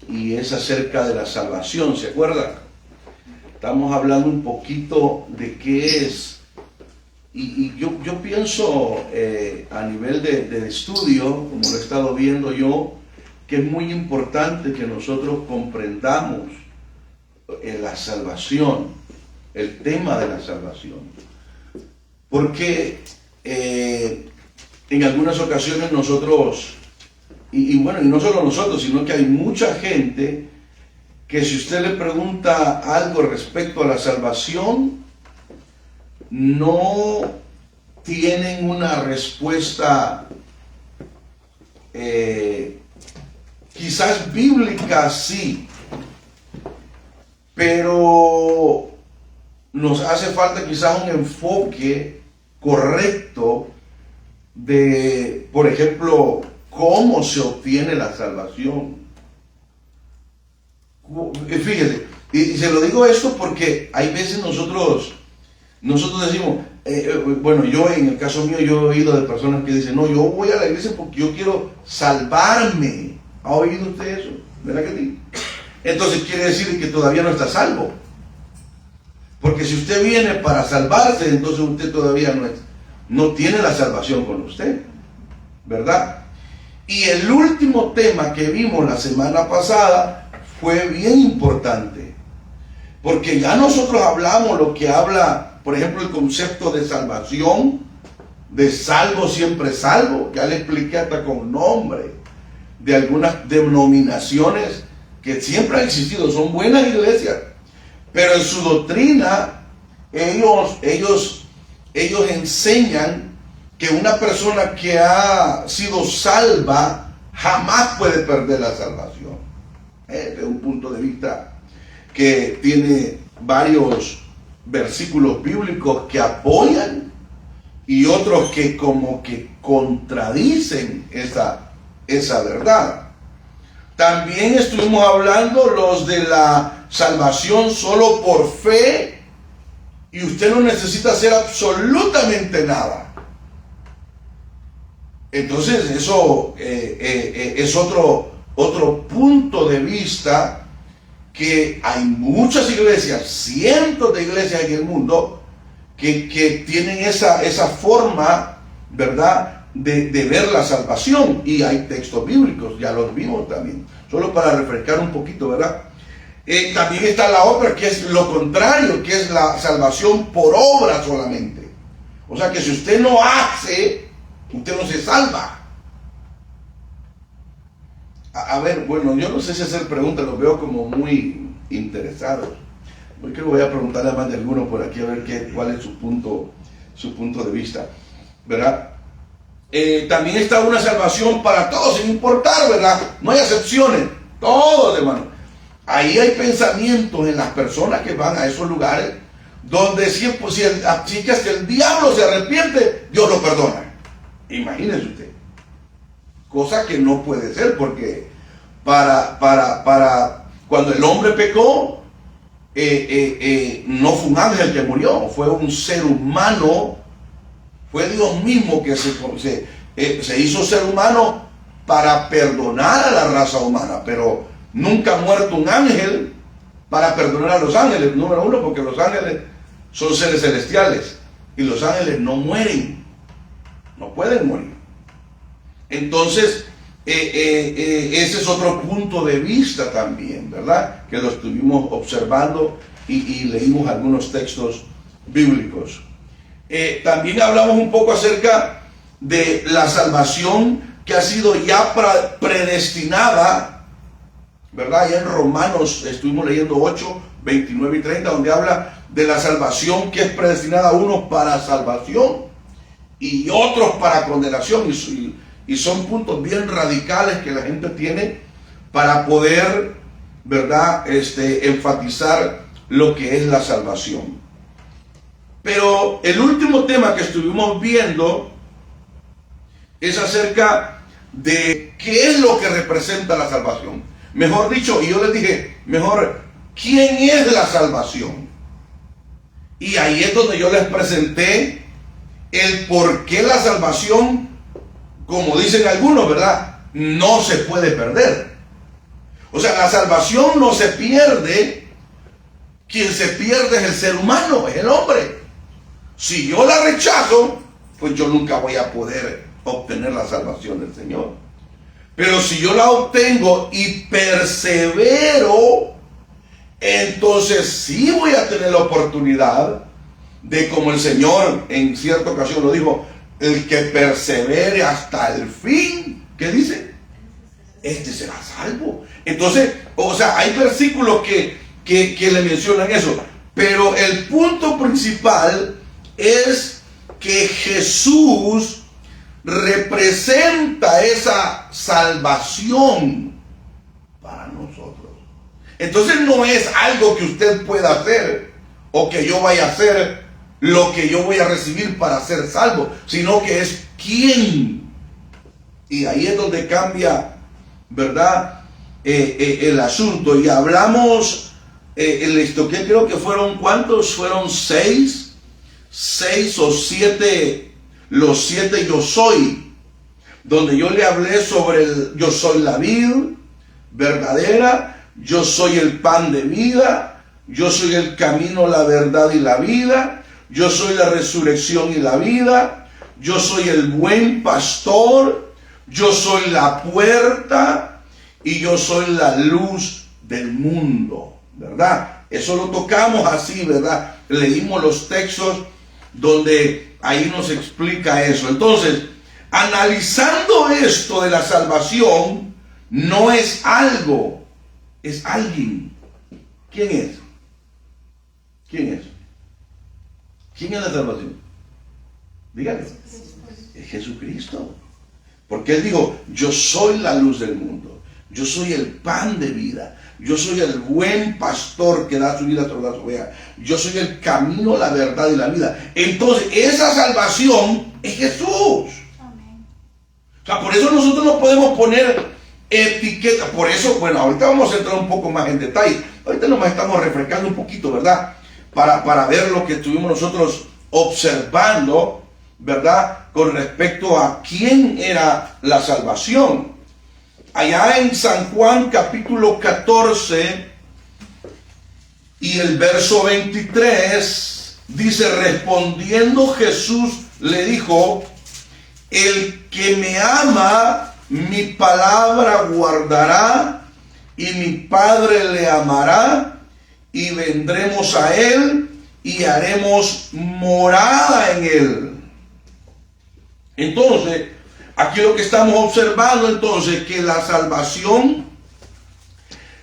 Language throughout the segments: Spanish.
y es acerca de la salvación, ¿se acuerdan? Estamos hablando un poquito de qué es, y yo pienso a nivel de estudio, como lo he estado viendo yo, que es muy importante que nosotros comprendamos la salvación, el tema de la salvación, porque en algunas ocasiones nosotros, y bueno, y no solo nosotros, sino que hay mucha gente que si usted le pregunta algo respecto a la salvación, no tienen una respuesta quizás bíblica, sí, pero nos hace falta quizás un enfoque correcto de, por ejemplo, cómo se obtiene la salvación. Fíjese, y se lo digo esto porque hay veces nosotros decimos, bueno, yo en el caso mío, yo he oído de personas que dicen, no, yo voy a la iglesia porque yo quiero salvarme. ¿Ha oído usted eso? ¿Verdad que sí? Entonces quiere decir que todavía no está salvo. Porque si usted viene para salvarse, entonces usted todavía no tiene la salvación con usted, ¿verdad? Y el último tema que vimos la semana pasada fue bien importante, porque ya nosotros hablamos lo que habla, por ejemplo, el concepto de salvación, de salvo siempre salvo, ya le expliqué hasta con nombre, de algunas denominaciones que siempre han existido, son buenas iglesias, pero en su doctrina ellos enseñan que una persona que ha sido salva jamás puede perder la salvación. Este es un punto de vista que tiene varios versículos bíblicos que apoyan y otros que como que contradicen esa verdad. También estuvimos hablando los de la salvación solo por fe y usted no necesita hacer absolutamente nada. Entonces eso es otro punto de vista, que hay muchas iglesias, cientos de iglesias en el mundo que tienen esa forma, ¿verdad?, de ver la salvación, y hay textos bíblicos, ya los vimos también, solo para refrescar un poquito, ¿verdad? También está la otra, que es lo contrario, que es la salvación por obra solamente. O sea que si usted no hace, usted no se salva. A ver, bueno, yo no sé si hacer preguntas, los veo como muy interesados. Hoy creo que voy a preguntarle a más de alguno por aquí a ver cuál es su punto de vista, ¿verdad? También está una salvación para todos, sin importar, ¿verdad? No hay excepciones, todos, hermano. Ahí hay pensamientos en las personas que van a esos lugares donde si el diablo se arrepiente, Dios lo perdona. Imagínese usted. Cosa que no puede ser, porque para cuando el hombre pecó, no fue un ángel que murió, fue un ser humano. Fue Dios mismo que se hizo ser humano para perdonar a la raza humana, pero nunca ha muerto un ángel para perdonar a los ángeles, número uno, porque los ángeles son seres celestiales y los ángeles no mueren, no pueden morir. Entonces, ese es otro punto de vista también, ¿verdad?, que lo estuvimos observando y leímos algunos textos bíblicos. También hablamos un poco acerca de la salvación que ha sido ya predestinada, ¿verdad? Ya en Romanos estuvimos leyendo 8, 29 y 30, donde habla de la salvación que es predestinada a unos para salvación y otros para condenación. Y son puntos bien radicales que la gente tiene para poder, ¿verdad?, enfatizar lo que es la salvación. Pero el último tema que estuvimos viendo es acerca de qué es lo que representa la salvación. Mejor dicho, y yo les dije, ¿quién es la salvación? Y ahí es donde yo les presenté el por qué la salvación, como dicen algunos, ¿verdad?, no se puede perder. O sea, la salvación no se pierde. Quien se pierde es el ser humano, es el hombre. Si yo la rechazo, pues yo nunca voy a poder obtener la salvación del Señor. Pero si yo la obtengo y persevero, entonces sí voy a tener la oportunidad de, como el Señor en cierta ocasión lo dijo, el que persevere hasta el fin, ¿qué dice? Este será salvo. Entonces, o sea, hay versículos que le mencionan eso, pero el punto principal es que Jesús representa esa salvación para nosotros. Entonces no es algo que usted pueda hacer o que yo vaya a hacer lo que yo voy a recibir para ser salvo, sino que es quién. Y ahí es donde cambia, ¿verdad? El asunto. Y hablamos, que creo que fueron, ¿cuántos? Fueron 6 o 7, los 7 yo soy, donde yo le hablé sobre yo soy la vid verdadera, yo soy el pan de vida, yo soy el camino, la verdad y la vida, yo soy la resurrección y la vida, yo soy el buen pastor, yo soy la puerta y yo soy la luz del mundo, ¿verdad? Eso lo tocamos así, ¿verdad? Leímos los textos donde ahí nos explica eso. Entonces, analizando esto de la salvación, no es algo, es alguien. ¿Quién es? ¿Quién es? ¿Quién es la salvación? Díganme. Es Jesucristo. Porque Él dijo, yo soy la luz del mundo, yo soy el pan de vida, yo soy el buen pastor que da su vida sobre las ovejas, yo soy el camino, la verdad y la vida. Entonces, esa salvación es Jesús. Amén. O sea, por eso nosotros no podemos poner etiqueta. Por eso, bueno, ahorita vamos a entrar un poco más en detalle. Ahorita nomás estamos refrescando un poquito, ¿verdad? Para ver lo que estuvimos nosotros observando, ¿verdad? Con respecto a quién era la salvación. Allá en San Juan capítulo 14 y el verso 23 dice, respondiendo Jesús le dijo, el que me ama, mi palabra guardará y mi Padre le amará y vendremos a él y haremos morada en él. Entonces, aquí lo que estamos observando entonces, que la salvación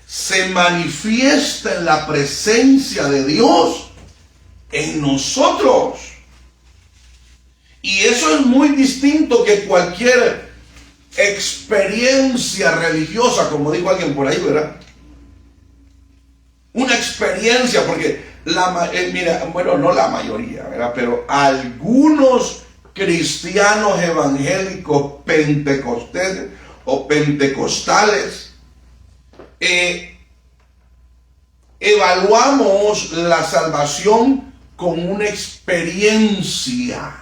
se manifiesta en la presencia de Dios en nosotros. Y eso es muy distinto que cualquier experiencia religiosa, como dijo alguien por ahí, ¿verdad? Una experiencia, porque mira, bueno, no la mayoría, ¿verdad? Pero algunos cristianos evangélicos pentecostales evaluamos la salvación como una experiencia.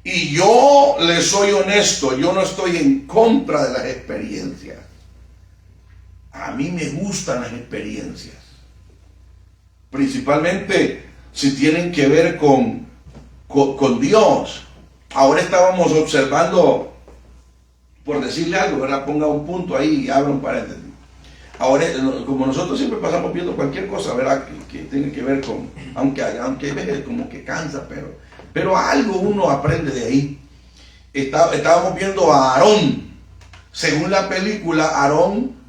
Y yo les soy honesto, yo no estoy en contra de las experiencias. A mí me gustan las experiencias, principalmente si tienen que ver con Dios. Ahora estábamos observando, por decirle algo, ¿verdad? Ponga un punto ahí y abra un paréntesis. Ahora, como nosotros siempre pasamos viendo cualquier cosa, ¿verdad? Que tenga que ver con, aunque hay veces como que cansa, pero algo uno aprende de ahí. Estábamos viendo a Aarón. Según la película, Aarón,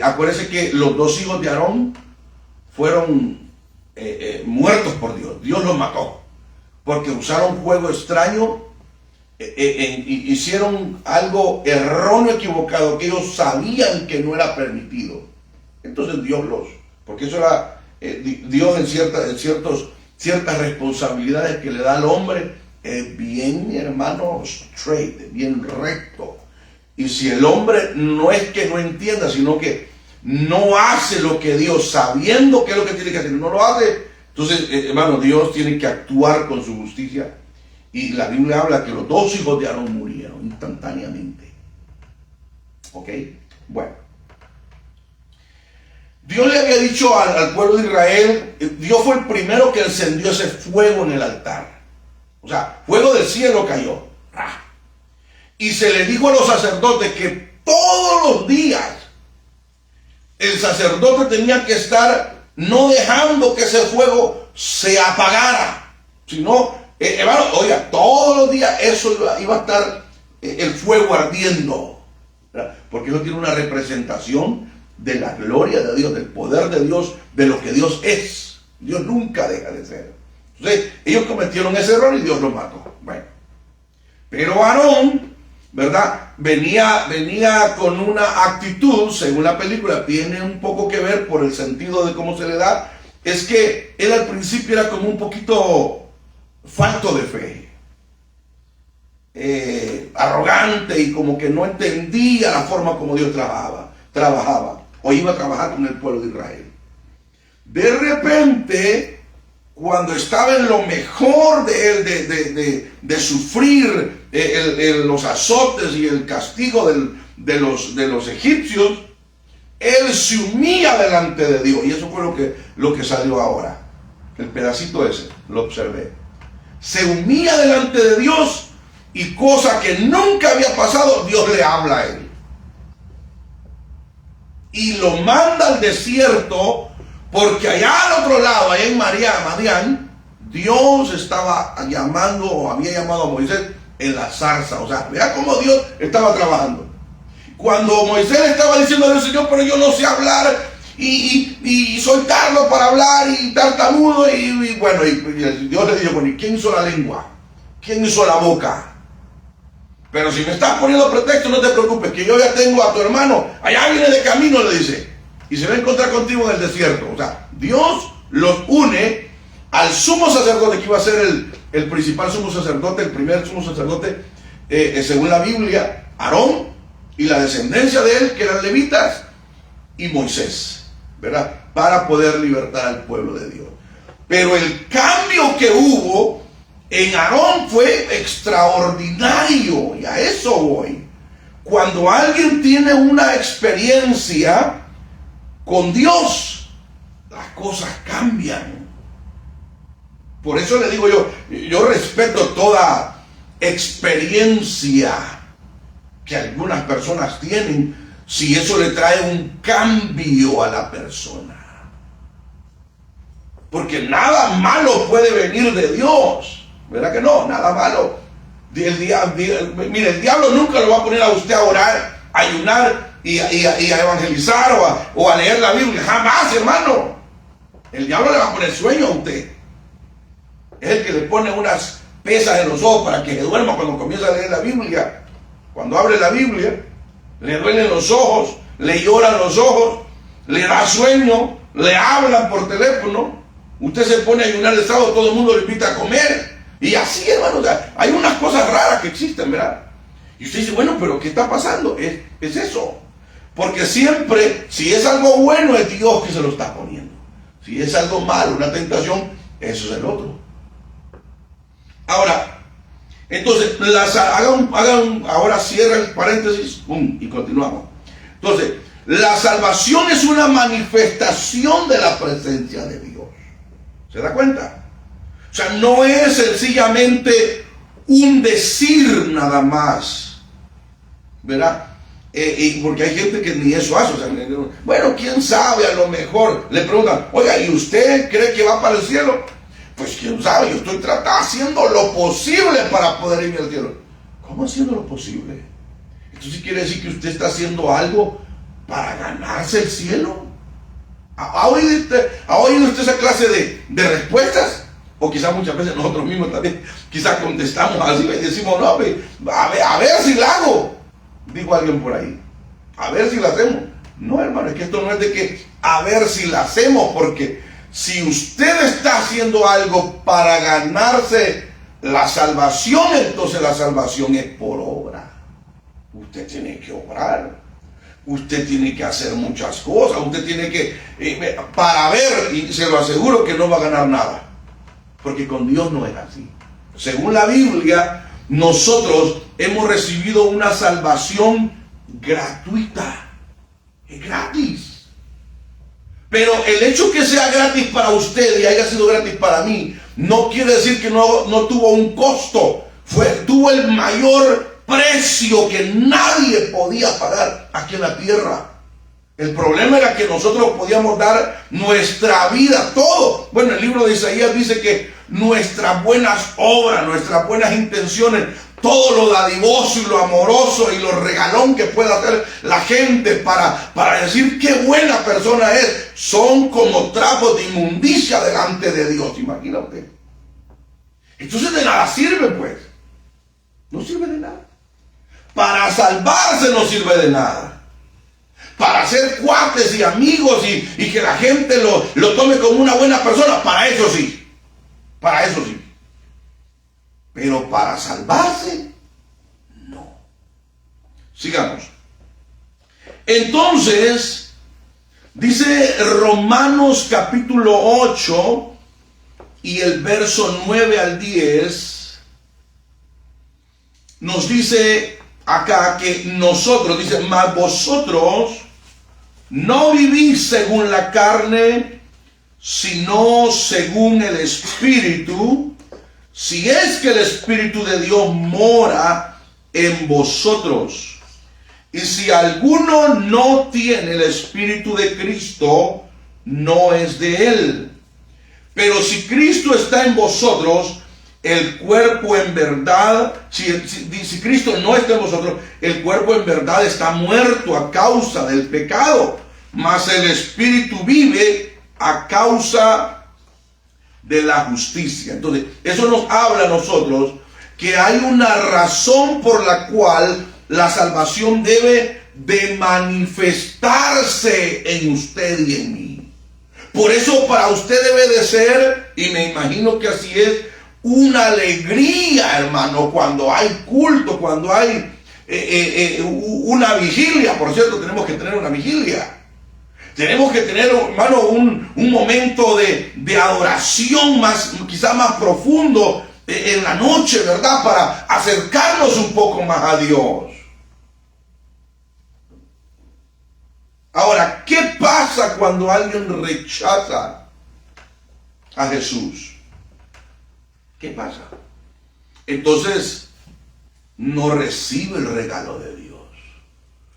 acuérdense que los 2 hijos de Aarón fueron muertos por Dios. Dios los mató porque usaron fuego extraño, hicieron algo erróneo, equivocado, que ellos sabían que no era permitido. Entonces Dios porque eso era Dios en ciertas responsabilidades que le da al hombre, bien, hermano, straight, bien recto. Y si el hombre no es que no entienda, sino que no hace lo que Dios, sabiendo qué es lo que tiene que hacer, no lo hace, entonces, hermano, Dios tiene que actuar con su justicia. Y la Biblia habla que los 2 hijos de Aarón murieron instantáneamente. ¿Ok? Bueno, Dios le había dicho al pueblo de Israel, Dios fue el primero que encendió ese fuego en el altar. O sea, fuego del cielo cayó. Y se le dijo a los sacerdotes que todos los días el sacerdote tenía que estar no dejando que ese fuego se apagara, sino, hermano, oiga, todos los días eso iba a estar el fuego ardiendo, ¿verdad? Porque eso tiene una representación de la gloria de Dios, del poder de Dios, de lo que Dios es. Dios nunca deja de ser. Entonces, ellos cometieron ese error y Dios los mató. Bueno, pero Aarón, ¿verdad? Venía con una actitud, según la película, tiene un poco que ver por el sentido de cómo se le da, es que él al principio era como un poquito falto de fe, arrogante y como que no entendía la forma como Dios trabajaba o iba a trabajar con el pueblo de Israel. De repente, cuando estaba en lo mejor de él, de sufrir los azotes y el castigo de los egipcios, él se humilla delante de Dios. Y eso fue lo que salió ahora. El pedacito ese, lo observé. Se humilla delante de Dios y cosa que nunca había pasado, Dios le habla a él. Y lo manda al desierto. Porque allá al otro lado, allá en Madián, Dios estaba llamando o había llamado a Moisés en la zarza. O sea, vea cómo Dios estaba trabajando. Cuando Moisés estaba diciendo al Señor, pero yo no sé hablar y soy tardo para hablar y tartamudo. Y bueno, y Dios le dijo, bueno, ¿y quién hizo la lengua? ¿Quién hizo la boca? Pero si me estás poniendo pretexto, no te preocupes, que yo ya tengo a tu hermano. Allá viene de camino, le dice. Y se va a encontrar contigo en el desierto. O sea, Dios los une al sumo sacerdote, que iba a ser el principal sumo sacerdote, el primer sumo sacerdote, según la Biblia, Aarón, y la descendencia de él, que eran levitas, y Moisés, ¿verdad? Para poder libertar al pueblo de Dios. Pero el cambio que hubo en Aarón fue extraordinario, y a eso voy. Cuando alguien tiene una experiencia con Dios, las cosas cambian. Por eso le digo yo respeto toda experiencia que algunas personas tienen, si eso le trae un cambio a la persona. Porque nada malo puede venir de Dios, ¿verdad que no? Nada malo. Mire, el diablo nunca lo va a poner a usted a orar, a ayunar y a evangelizar o a leer la Biblia. Jamás, hermano. El diablo le va a poner sueño a usted. Es el que le pone unas pesas en los ojos para que se duerma cuando comienza a leer la Biblia. Cuando abre la Biblia, le duelen los ojos, le lloran los ojos, le da sueño, le hablan por teléfono. Usted se pone a ayunar el sábado, todo el mundo le invita a comer. Y así, hermano, o sea, hay unas cosas raras que existen, ¿verdad? Y usted dice, bueno, pero ¿qué está pasando? Es eso. Porque siempre, si es algo bueno, es Dios que se lo está poniendo. Si es algo malo, una tentación, eso es el otro. Ahora, entonces, ahora cierra el paréntesis, y continuamos. Entonces, la salvación es una manifestación de la presencia de Dios. ¿Se da cuenta? O sea, no es sencillamente un decir nada más, ¿verdad? Porque hay gente que ni eso hace. O sea, bueno, quién sabe, a lo mejor le preguntan, oiga, ¿y usted cree que va para el cielo? Pues quién sabe, yo estoy haciendo lo posible para poder irme al cielo. ¿Cómo haciendo lo posible? Entonces quiere decir que usted está haciendo algo para ganarse el cielo. ¿Ha oído usted esa clase de respuestas? O quizás muchas veces nosotros mismos también, quizás contestamos así y decimos, no, a ver si la hago. Dijo alguien por ahí, a ver si la hacemos. No, hermano, es que esto no es de que a ver si la hacemos, porque si usted está haciendo algo para ganarse la salvación, entonces la salvación es por obra. Usted tiene que obrar. Usted tiene que hacer muchas cosas. Usted tiene que, para ver, y se lo aseguro que no va a ganar nada. Porque con Dios no es así. Según la Biblia, nosotros hemos recibido una salvación gratuita. Es gratis. Pero el hecho que sea gratis para usted y haya sido gratis para mí, no quiere decir que no tuvo un costo. Tuvo el mayor precio que nadie podía pagar aquí en la tierra. El problema era que nosotros podíamos dar nuestra vida, todo. Bueno, el libro de Isaías dice que nuestras buenas obras, nuestras buenas intenciones, todo lo dadivoso y lo amoroso y lo regalón que pueda hacer la gente para decir qué buena persona es, son como trapos de inmundicia delante de Dios. Imagínate. Entonces de nada sirve, pues. No sirve de nada. Para salvarse no sirve de nada. Para ser cuates y amigos y que la gente lo tome como una buena persona, para eso sí. Para eso sí. Pero para salvarse, no. Sigamos. Entonces, dice Romanos capítulo 8 y el verso 9 al 10, nos dice acá que nosotros, dice, mas vosotros no vivís según la carne, sino según el Espíritu, si es que el Espíritu de Dios mora en vosotros. Y si alguno no tiene el Espíritu de Cristo, no es de él. Pero si Cristo está en vosotros, el cuerpo en verdad, si Cristo no está en vosotros, el cuerpo en verdad está muerto a causa del pecado, mas el Espíritu vive a causa de la justicia. Entonces, eso nos habla a nosotros que hay una razón por la cual la salvación debe de manifestarse en usted y en mí. Por eso para usted debe de ser, y me imagino que así es, una alegría, hermano, cuando hay culto, cuando hay una vigilia. Por cierto, tenemos que tener una vigilia. Tenemos que tener, hermano, un momento de adoración quizá más profundo en la noche, ¿verdad? Para acercarnos un poco más a Dios. Ahora, ¿qué pasa cuando alguien rechaza a Jesús? ¿Qué pasa? Entonces, no recibe el regalo de Dios.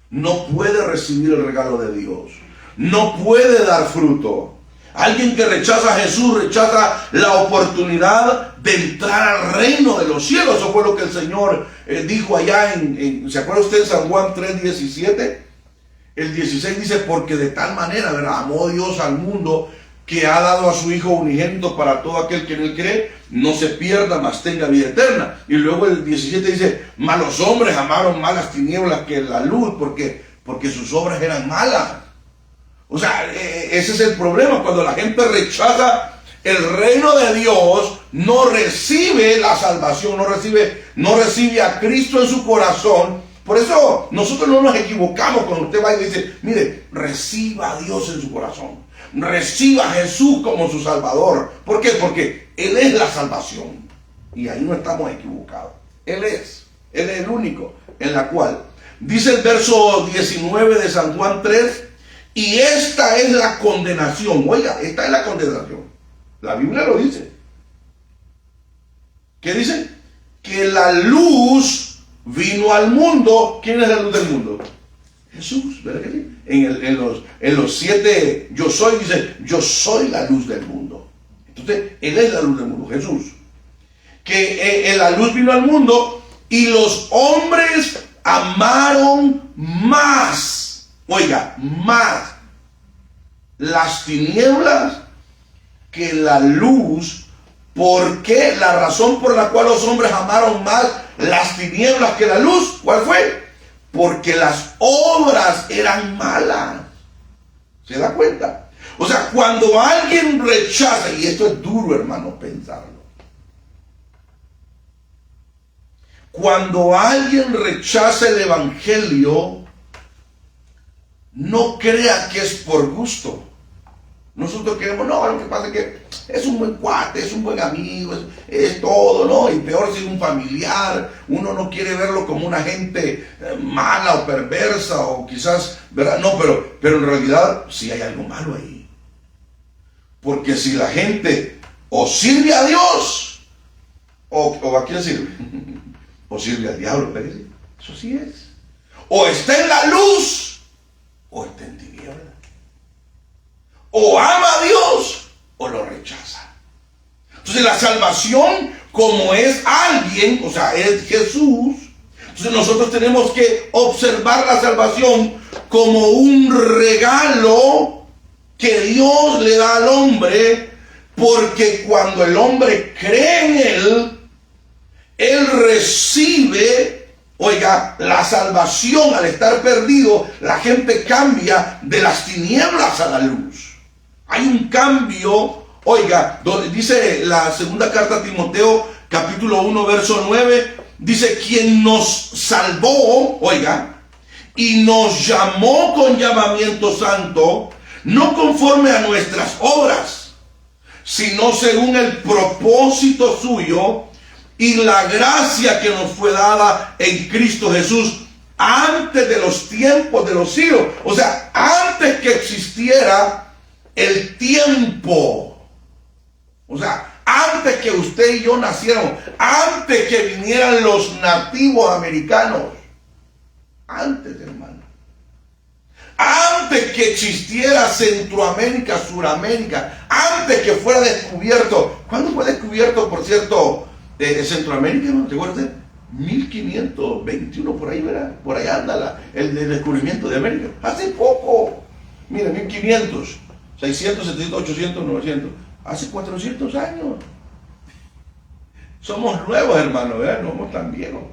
No puede recibir el regalo de Dios. No puede dar fruto. Alguien que rechaza a Jesús rechaza la oportunidad de entrar al reino de los cielos. Eso fue lo que el Señor dijo allá ¿se acuerda usted en San Juan 3:17? El 16 dice, porque de tal manera, ¿verdad?, amó Dios al mundo que ha dado a su Hijo unigénito para todo aquel que en él cree, no se pierda, mas tenga vida eterna. Y luego el 17 dice, mas los hombres amaron más las tinieblas que la luz, porque sus obras eran malas. O sea, ese es el problema. Cuando la gente rechaza el reino de Dios, no recibe la salvación, no recibe a Cristo en su corazón. Por eso nosotros no nos equivocamos cuando usted va y dice, mire, reciba a Dios en su corazón. Reciba a Jesús como su Salvador. ¿Por qué? Porque Él es la salvación. Y ahí no estamos equivocados. Él es el único en la cual. Dice el verso 19 de San Juan 3, y esta es la condenación. Oiga, esta es la condenación. La Biblia lo dice. ¿Qué dice? Que la luz vino al mundo. ¿Quién es la luz del mundo? Jesús, ¿verdad que sí? En los 7 yo soy, dice, yo soy la luz del mundo. Entonces, Él es la luz del mundo, Jesús. Que la luz vino al mundo y los hombres amaron más. Oiga, más las tinieblas que la luz. ¿Por qué? La razón por la cual los hombres amaron más las tinieblas que la luz, ¿cuál fue? Porque las obras eran malas. ¿Se da cuenta? O sea, cuando alguien rechaza, y esto es duro, hermano, pensarlo. Cuando alguien rechaza el evangelio, no crea que es por gusto. Nosotros queremos, no, lo que pasa es que es un buen cuate, es un buen amigo, es todo, ¿no? Y peor si es un familiar, uno no quiere verlo como una gente mala o perversa o quizás, ¿verdad? No, pero en realidad sí hay algo malo ahí. Porque si la gente o sirve a Dios, o a quién sirve, o sirve al diablo, ¿verdad? Eso sí es. O está en la luz, o está en tinieblas. O ama a Dios o lo rechaza. Entonces la salvación, como es alguien, o sea, es Jesús, entonces nosotros tenemos que observar la salvación como un regalo que Dios le da al hombre, porque cuando el hombre cree en él recibe, oiga, la salvación. Al estar perdido, la gente cambia de las tinieblas a la luz. Hay un cambio, oiga, donde dice la segunda carta a Timoteo, capítulo 1, verso 9, dice, quien nos salvó, oiga, y nos llamó con llamamiento santo, no conforme a nuestras obras, sino según el propósito suyo y la gracia que nos fue dada en Cristo Jesús antes de los tiempos de los siglos. O sea, antes que existiera el tiempo, o sea, antes que usted y yo naciéramos, antes que vinieran los nativos americanos, antes, hermano, antes que existiera Centroamérica, Suramérica, antes que fuera descubierto. ¿Cuándo fue descubierto, por cierto, Centroamérica? ¿No te acuerdas? 1521, por ahí, ¿verdad? Por ahí anda el descubrimiento de América. Hace poco, mira, 1500. 600, 700, 800, 900. Hace 400 años. Somos nuevos, hermano, ¿verdad? No somos tan viejos.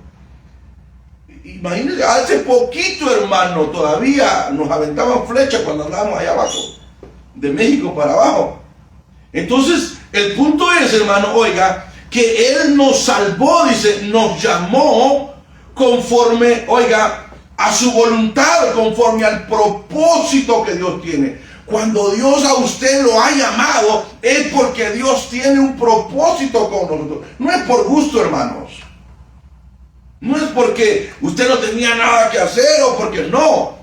Imagínense, hace poquito, hermano, todavía nos aventaban flechas cuando andábamos allá abajo. De México para abajo. Entonces, el punto es, hermano, oiga, que Él nos salvó, dice, nos llamó conforme, oiga, a su voluntad, conforme al propósito que Dios tiene. Cuando Dios a usted lo ha llamado, es porque Dios tiene un propósito con nosotros. No es por gusto, hermanos. No es porque usted no tenía nada que hacer o porque no.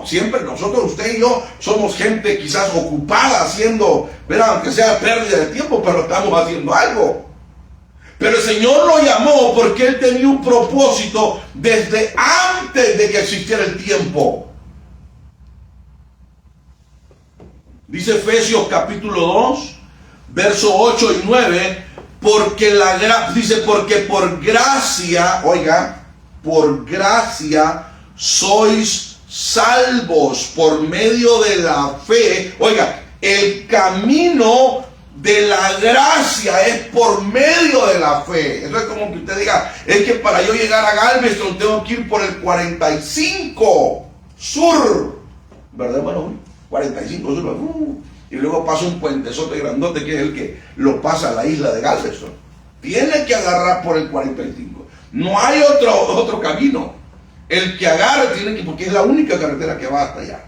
Siempre nosotros, usted y yo, somos gente quizás ocupada haciendo, ¿verdad? Aunque sea pérdida de tiempo, pero estamos haciendo algo. Pero el Señor lo llamó porque Él tenía un propósito desde antes de que existiera el tiempo. Dice Efesios capítulo 2, versos 8 y 9, porque porque por gracia, oiga, por gracia sois salvos por medio de la fe. Oiga, el camino de la gracia es por medio de la fe. Eso es como que usted diga, es que para yo llegar a Galveston tengo que ir por el 45 sur, ¿verdad, hermano? 45 sur, y luego pasa un puentezote grandote que es el que lo pasa a la isla de Galveston. Tiene que agarrar por el 45. No hay otro camino. El que agarre tiene que, porque es la única carretera que va hasta allá.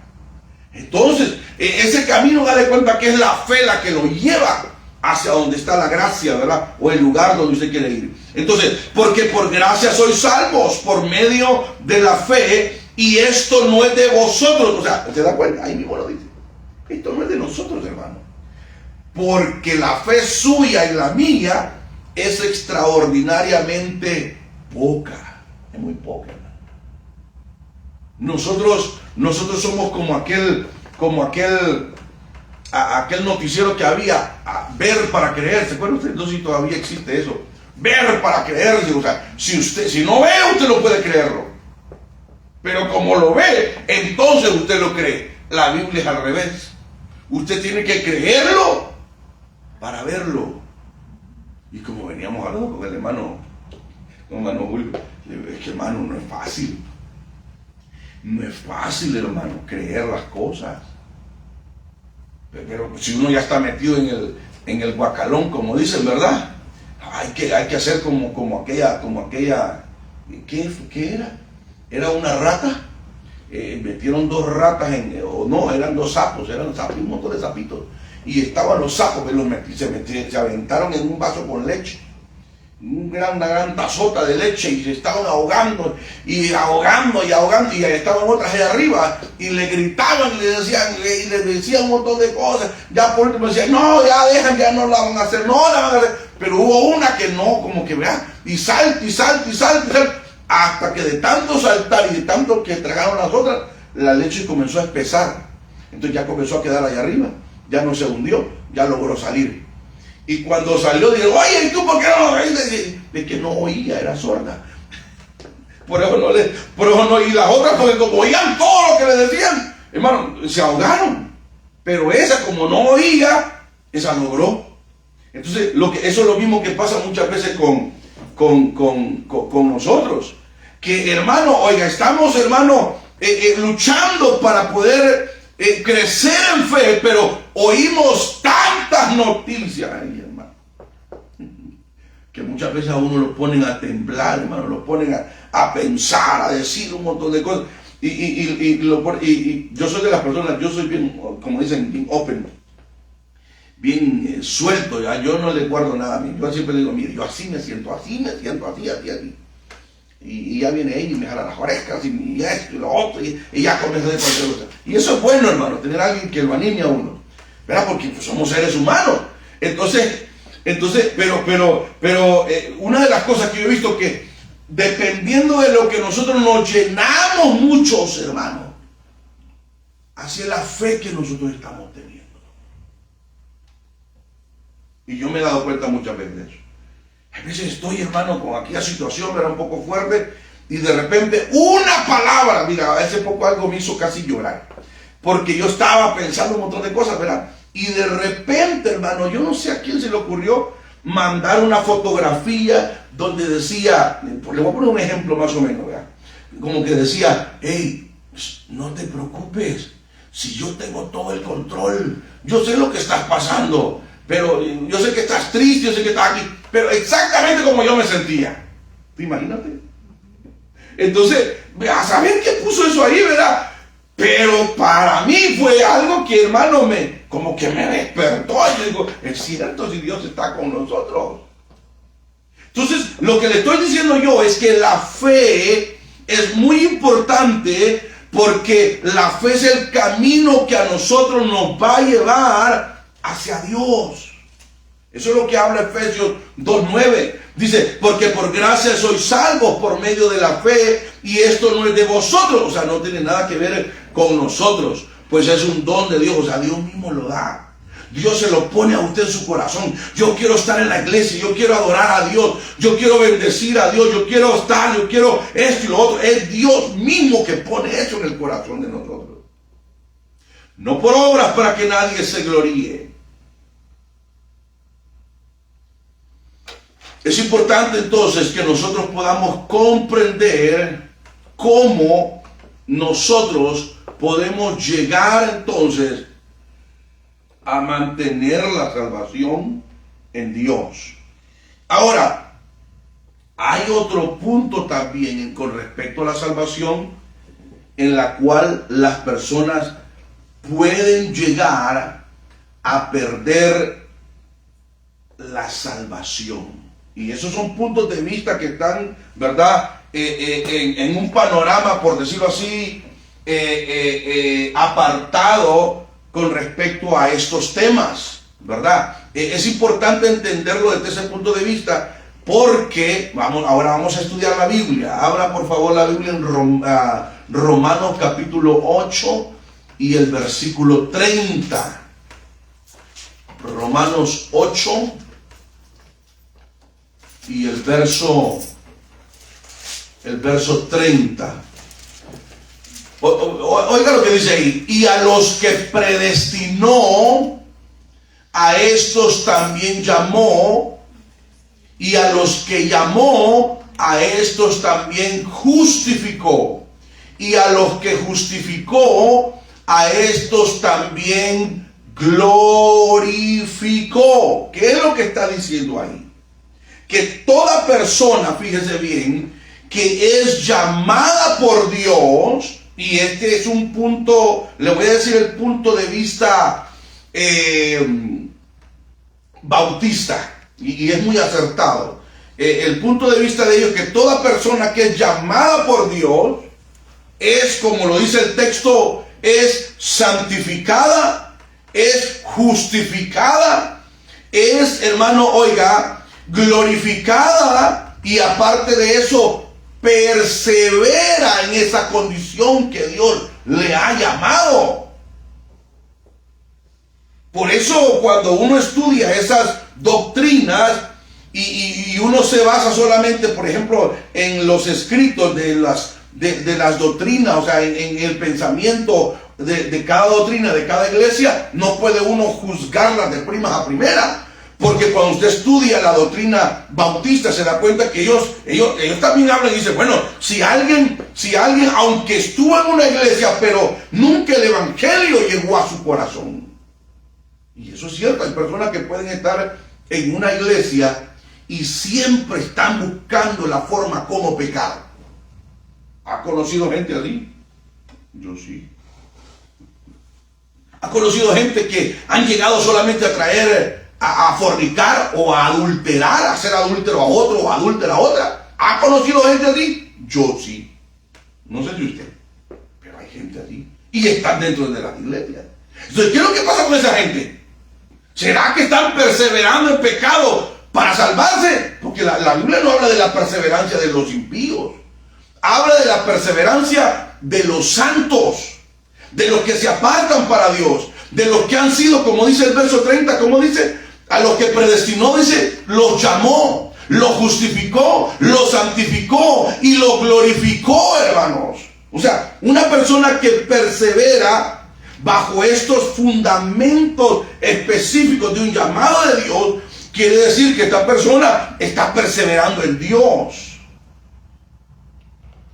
Entonces, ese camino, dale cuenta que es la fe la que lo lleva hacia donde está la gracia, ¿verdad? O el lugar donde usted quiere ir. Entonces, porque por gracia sois salvos por medio de la fe, y esto no es de vosotros. O sea, ¿se da cuenta? Ahí mismo lo dice. Esto no es de nosotros, hermano. Porque la fe suya y la mía es extraordinariamente poca. Es muy poca, hermano. Nosotros somos como aquel noticiero que había, ver para creer. ¿Se acuerdan ustedes? No sé si todavía existe eso. Ver para creer. O sea, si no ve, usted no puede creerlo. Pero como lo ve, entonces usted lo cree. La Biblia es al revés. Usted tiene que creerlo para verlo. Y como veníamos hablando con el hermano Julio, es que, hermano, no es fácil. No es fácil, hermano, creer las cosas. Pero si uno ya está metido en el guacalón, como dicen, ¿verdad? Hay que hacer como aquella, ¿qué era? ¿Era una rata? Metieron dos ratas eran dos sapos, un montón de sapitos. y estaban los sapos, se aventaron en un vaso con leche, una gran tazota de leche, y se estaban ahogando y ahogando y ahogando, y estaban otras allá arriba y le gritaban y le decían un montón de cosas. Ya por último decían, no, ya dejan, ya no la van a hacer, no la van a hacer. Pero hubo una que no, como que vea, y salta y salta y salta y salta, hasta que de tanto saltar y de tanto que tragaron las otras, la leche comenzó a espesar. Entonces ya comenzó a quedar allá arriba, ya no se hundió, ya logró salir. Y cuando salió, dije, oye, ¿y tú por qué no lo oíste? De que no oía, era sorda. Por eso no, y las otras, porque como oían todo lo que le decían, hermano, se ahogaron. Pero esa, como no oía, esa logró. Entonces, eso es lo mismo que pasa muchas veces con nosotros. Que, hermano, oiga, estamos, hermano, luchando para poder crecer en fe, pero oímos tantas noticias ahí, hermano, que muchas veces a uno lo ponen a temblar, hermano, lo ponen a pensar, a decir un montón de cosas. Y yo soy de las personas, yo soy bien, como dicen, bien open, bien suelto, ¿ya? Yo no le guardo nada a mí. Yo siempre digo, mire, yo así me siento, así. Y ya viene ella y me jala las orejas y esto y lo otro, y ya comienza a decir cualquier cosa. Y eso es bueno, hermano, tener a alguien que lo anime a uno, ¿verdad? Porque pues, somos seres humanos. Entonces, pero una de las cosas que yo he visto que, dependiendo de lo que nosotros nos llenamos muchos, hermanos, así es la fe que nosotros estamos teniendo. Y yo me he dado cuenta muchas veces de eso. A veces estoy, hermano, con aquella situación, era un poco fuerte, y de repente una palabra, mira, hace poco algo me hizo casi llorar, porque yo estaba pensando un montón de cosas, ¿verdad? Y de repente, hermano, yo no sé a quién se le ocurrió mandar una fotografía donde decía, le voy a poner un ejemplo más o menos, ¿verdad? Como que decía, hey, no te preocupes, si yo tengo todo el control, yo sé lo que estás pasando, pero yo sé que estás triste, yo sé que estás aquí, pero exactamente como yo me sentía. ¿Te imagínate? Entonces, a saber qué puso eso ahí, ¿verdad? Pero para mí fue algo que, hermano, como que me despertó. Y yo digo, es cierto, si Dios está con nosotros. Entonces, lo que le estoy diciendo yo es que la fe es muy importante, porque la fe es el camino que a nosotros nos va a llevar hacia Dios. Eso es lo que habla Efesios 2:9. Dice, porque por gracia sois salvos por medio de la fe, y esto no es de vosotros, o sea, no tiene nada que ver con nosotros, pues es un don de Dios, o sea, Dios mismo lo da. Dios se lo pone a usted en su corazón. Yo quiero estar en la iglesia, yo quiero adorar a Dios, yo quiero bendecir a Dios, yo quiero estar, yo quiero esto y lo otro. Es Dios mismo que pone eso en el corazón de nosotros. No por obras para que nadie se gloríe. Es importante entonces que nosotros podamos comprender cómo nosotros podemos llegar entonces a mantener la salvación en Dios. Ahora, hay otro punto también con respecto a la salvación, en la cual las personas pueden llegar a perder la salvación. Y esos son puntos de vista que están, ¿verdad?, en un panorama, por decirlo así, apartado con respecto a estos temas, ¿verdad? Es importante entenderlo desde ese punto de vista, porque ahora vamos a estudiar la Biblia. Abra por favor la Biblia en Romanos capítulo 8 y el versículo 30. Romanos 8 y el verso 30. Oiga lo que dice ahí. Y a los que predestinó, a estos también llamó, y a los que llamó, a estos también justificó, y a los que justificó, a estos también glorificó. ¿Qué es lo que está diciendo ahí? Que toda persona, fíjese bien, que es llamada por Dios, y este es un punto, le voy a decir el punto de vista bautista, y es muy acertado. El punto de vista de ellos es que toda persona que es llamada por Dios es, como lo dice el texto, es santificada, es justificada, es, hermano, oiga, glorificada, y aparte de eso, persevera en esa condición que Dios le ha llamado. Por eso cuando uno estudia esas doctrinas y uno se basa solamente, por ejemplo, en los escritos de las doctrinas, o sea, en el pensamiento de cada doctrina, de cada iglesia, no puede uno juzgarlas de primas a primera. Porque cuando usted estudia la doctrina bautista, se da cuenta que ellos también hablan y dicen, bueno, si alguien, aunque estuvo en una iglesia, pero nunca el evangelio llegó a su corazón. Y eso es cierto, hay personas que pueden estar en una iglesia y siempre están buscando la forma como pecar. ¿Ha conocido gente así? Yo sí. ¿Ha conocido gente que han llegado solamente a traer, a fornicar o a adulterar, a hacer adúltero a otro o adúltera a otra? ¿Ha conocido gente así? Yo sí. No sé si usted, pero hay gente así. Y están dentro de la iglesia. Entonces, ¿qué es lo que pasa con esa gente? ¿Será que están perseverando en pecado para salvarse? Porque la Biblia no habla de la perseverancia de los impíos. Habla de la perseverancia de los santos, de los que se apartan para Dios, de los que han sido, como dice el verso 30, como dice, a los que predestinó, dice, los llamó, los justificó, los santificó y los glorificó, hermanos. O sea, una persona que persevera bajo estos fundamentos específicos de un llamado de Dios, quiere decir que esta persona está perseverando en Dios.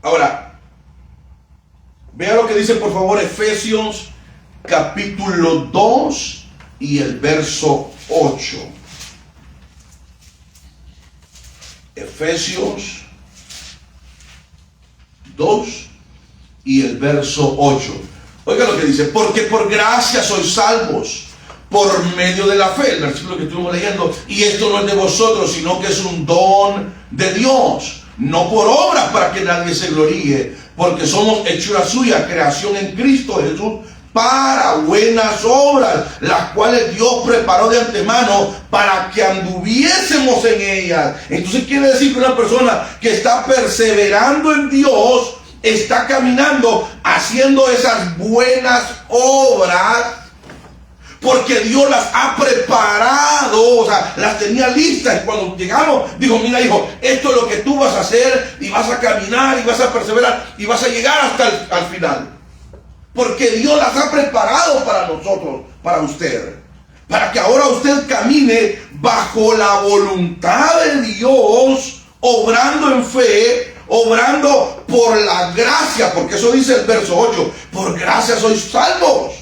Ahora, vea lo que dice por favor Efesios capítulo 2 y el verso 8. Efesios 2 y el verso 8. Oiga lo que dice, porque por gracia sois salvos por medio de la fe, el versículo que estuvimos leyendo, y esto no es de vosotros, sino que es un don de Dios, no por obras para que nadie se gloríe, porque somos hechura suya, creación en Cristo Jesús, para buenas obras, las cuales Dios preparó de antemano para que anduviésemos en ellas. Entonces quiere decir que una persona que está perseverando en Dios, está caminando haciendo esas buenas obras porque Dios las ha preparado, o sea, las tenía listas. Y cuando llegamos, dijo, mira hijo, esto es lo que tú vas a hacer, y vas a caminar, y vas a perseverar, y vas a llegar hasta el final. Porque Dios las ha preparado para nosotros, para usted, para que ahora usted camine bajo la voluntad de Dios, obrando en fe, obrando por la gracia, porque eso dice el verso 8, por gracia sois salvos.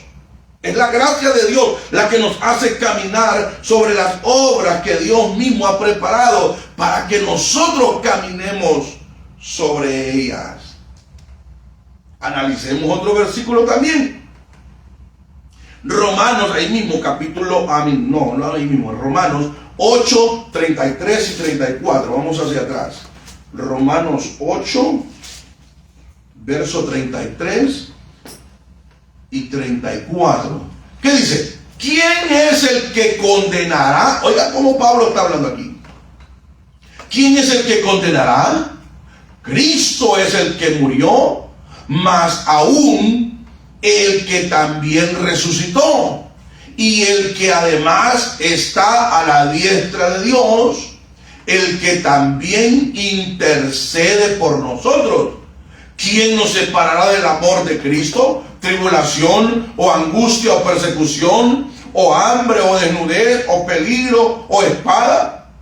Es la gracia de Dios la que nos hace caminar sobre las obras que Dios mismo ha preparado para que nosotros caminemos sobre ellas. Analicemos otro versículo también. Romanos, ahí mismo, Romanos 8, 33 y 34. Vamos hacia atrás. Romanos 8, verso 33 y 34. ¿Qué dice? ¿Quién es el que condenará? Oiga cómo Pablo está hablando aquí. ¿Quién es el que condenará? Cristo es el que murió, mas aún el que también resucitó, y el que además está a la diestra de Dios, el que también intercede por nosotros. ¿Quién nos separará del amor de Cristo? ¿Tribulación, o angustia, o persecución, o hambre, o desnudez, o peligro, o espada?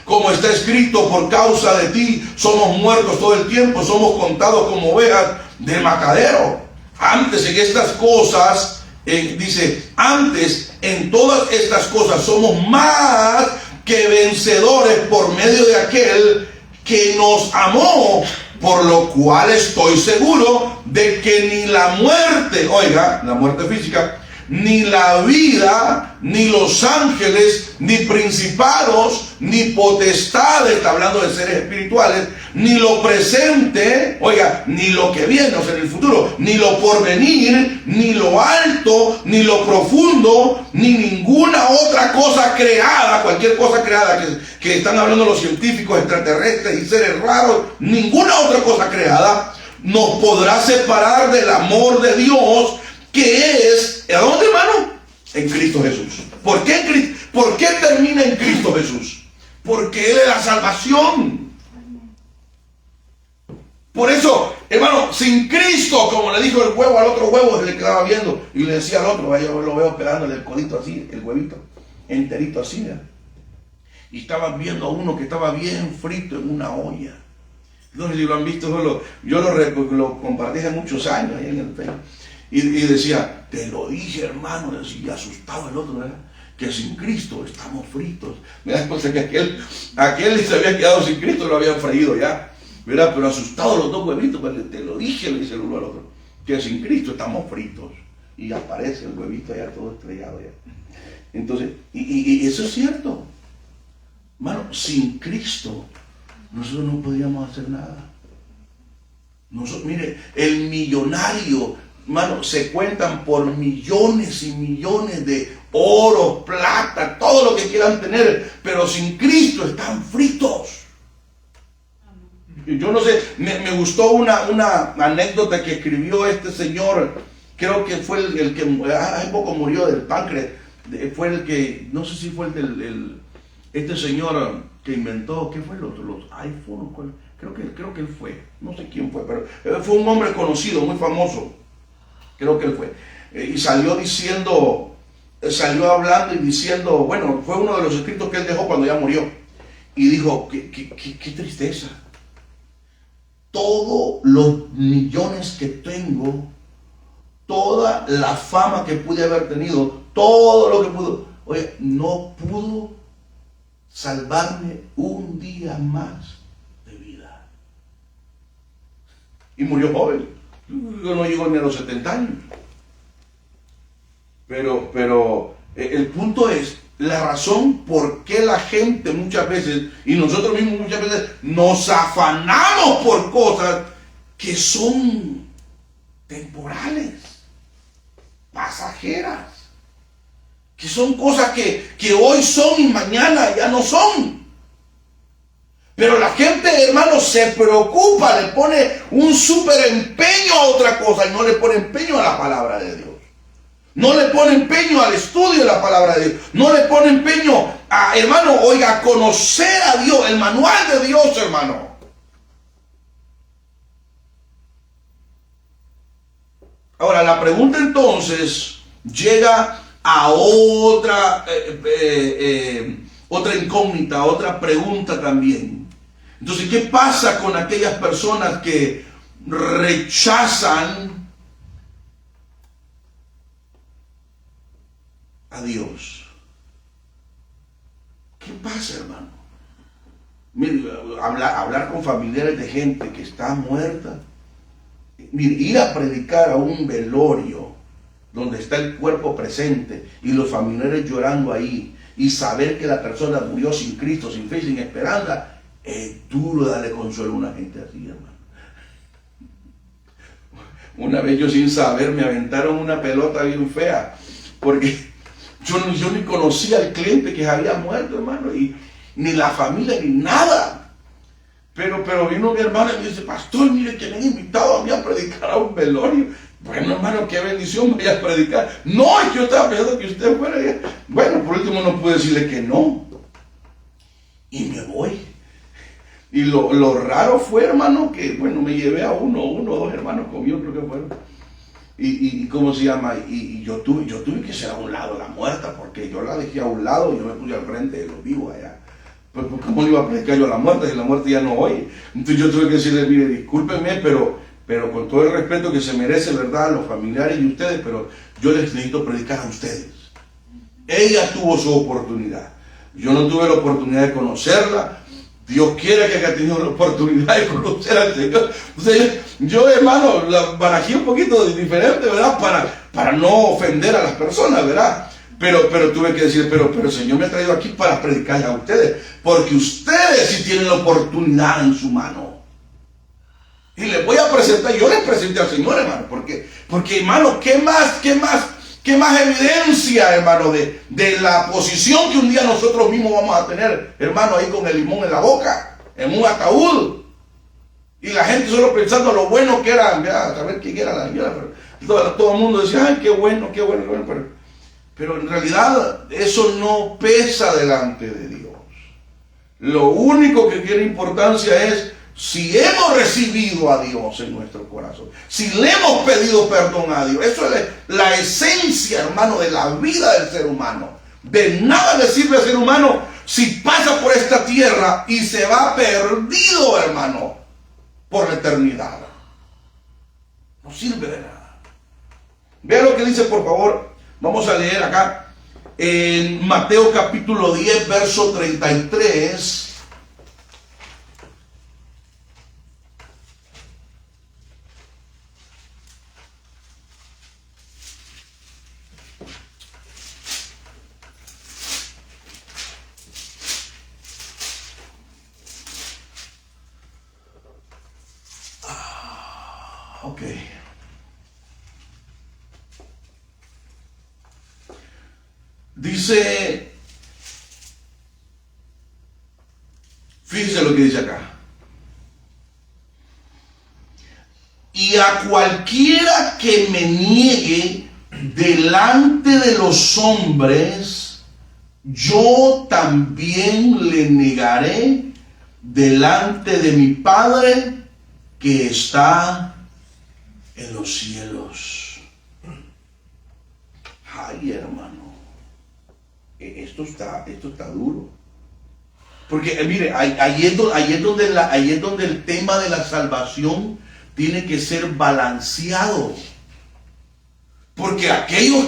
Como está escrito, por causa de ti somos muertos todo el tiempo, somos contados como ovejas de matadero. Antes en estas cosas, dice, antes en todas estas cosas somos más que vencedores por medio de aquel que nos amó, por lo cual estoy seguro de que ni la muerte, oiga, la muerte física, ni la vida, ni los ángeles, ni principados, ni potestades, está hablando de seres espirituales, ni lo presente, oiga, ni lo que viene, o sea, en el futuro, ni lo porvenir, ni lo alto, ni lo profundo, ni ninguna otra cosa creada, cualquier cosa creada que están hablando los científicos extraterrestres y seres raros, ninguna otra cosa creada nos podrá separar del amor de Dios, que es, ¿a dónde, hermano? En Cristo Jesús. ¿Por qué, ¿Por qué termina en Cristo Jesús? Porque Él es la salvación. Por eso, hermano, sin Cristo, como le dijo el huevo al otro huevo, se le quedaba viendo y le decía al otro, yo lo veo pegándole el codito así, el huevito, enterito así, ¿verdad? Y estaban viendo a uno que estaba bien frito en una olla. No sé si lo han visto, yo lo compartí hace muchos años ahí en el Facebook. Y decía, te lo dije, hermano, decía, asustado el otro, ¿verdad? Que sin Cristo estamos fritos. Me da cosa que aquel se había quedado sin Cristo, lo habían freído ya, ¿verdad? Pero asustado los dos huevitos, pues, te lo dije, le dice el uno al otro, que sin Cristo estamos fritos. Y aparece el huevito ya todo estrellado ya. Entonces, y eso es cierto. Hermano, sin Cristo nosotros no podíamos hacer nada. Mire, el millonario, hermano, se cuentan por millones y millones de oro, plata, todo lo que quieran tener, pero sin Cristo están fritos. Yo no sé, me gustó una anécdota que escribió este señor, creo que fue el que hace poco murió del páncreas, fue el que, no sé si fue este señor que inventó, ¿qué fue? Los iPhone, creo que él fue, no sé quién fue, pero fue un hombre conocido, muy famoso, creo que él fue, y salió hablando y diciendo, bueno, fue uno de los escritos que él dejó cuando ya murió, y dijo, qué tristeza, todos los millones que tengo, toda la fama que pude haber tenido, todo lo que pudo, oye, no pudo salvarme un día más de vida. Y murió joven. Yo no llegó ni a los 70 años. Pero el punto es la razón por qué la gente muchas veces, y nosotros mismos muchas veces, nos afanamos por cosas que son temporales, pasajeras. Que son cosas que hoy son y mañana ya no son. Pero la gente, hermano, se preocupa, le pone un súper empeño a otra cosa y no le pone empeño a la palabra de Dios. No le pone empeño al estudio de la palabra de Dios. No le pone empeño a, hermano, oiga, a conocer a Dios, el manual de Dios, hermano. Ahora, la pregunta entonces llega a otra incógnita, otra pregunta también. Entonces, ¿qué pasa con aquellas personas que rechazan a Dios? ¿Qué pasa, hermano? Mire, hablar con familiares de gente que está muerta. Mire, ir a predicar a un velorio donde está el cuerpo presente y los familiares llorando ahí y saber que la persona murió sin Cristo, sin fe, sin esperanza, es duro darle consuelo a una gente así, hermano. Una vez yo sin saber me aventaron una pelota bien fea porque yo ni conocía al cliente que había muerto, hermano, y ni la familia ni nada. Pero vino mi hermano y me dice, pastor, mire que me han invitado a mí a predicar a un velorio. Bueno, hermano, qué bendición, vaya a predicar. No, es que yo estaba pensando que usted fuera. Bueno, por último no pude decirle que no. Y me voy. Y lo raro fue, hermano, que, bueno, me llevé a uno o dos hermanos conmigo, creo que fueron. Y ¿cómo se llama? Y yo tuve que ser a un lado de la muerta, porque yo la dejé a un lado y yo me puse al frente de los vivos allá. Pues, ¿cómo le iba a predicar yo a la muerte si la muerte ya no oye? Entonces yo tuve que decirle, mire, discúlpenme, pero con todo el respeto que se merece, ¿verdad?, los familiares y ustedes, pero yo les necesito predicar a ustedes. Ella tuvo su oportunidad. Yo no tuve la oportunidad de conocerla. Dios quiera que haya tenido la oportunidad de conocer al Señor. Entonces, yo, hermano, la barajé un poquito diferente, ¿verdad? para no ofender a las personas, ¿verdad? Pero tuve que decir, pero el Señor me ha traído aquí para predicarles a ustedes, porque ustedes sí tienen la oportunidad en su mano. Y les voy a presentar, yo les presenté al Señor, hermano, porque hermano, ¿qué más evidencia, hermano, de la posición que un día nosotros mismos vamos a tener, hermano, ahí con el limón en la boca, en un ataúd? Y la gente solo pensando lo bueno que era, a saber quién era la señora, pero todo el mundo decía, ay, qué bueno, pero en realidad eso no pesa delante de Dios. Lo único que tiene importancia es si hemos recibido a Dios en nuestro corazón, si le hemos pedido perdón a Dios. Eso es la esencia, hermano, de la vida del ser humano. De nada le sirve al ser humano si pasa por esta tierra y se va perdido, hermano, por la eternidad. No sirve de nada. Vea lo que dice, por favor. Vamos a leer acá en Mateo capítulo 10, verso 33. Ok. Dice, fíjese lo que dice acá. Y a cualquiera que me niegue delante de los hombres, yo también le negaré delante de mi Padre que está en los cielos. Ay, hermano, esto está duro. Porque mire, ahí es donde el tema de la salvación tiene que ser balanceado. Porque aquellos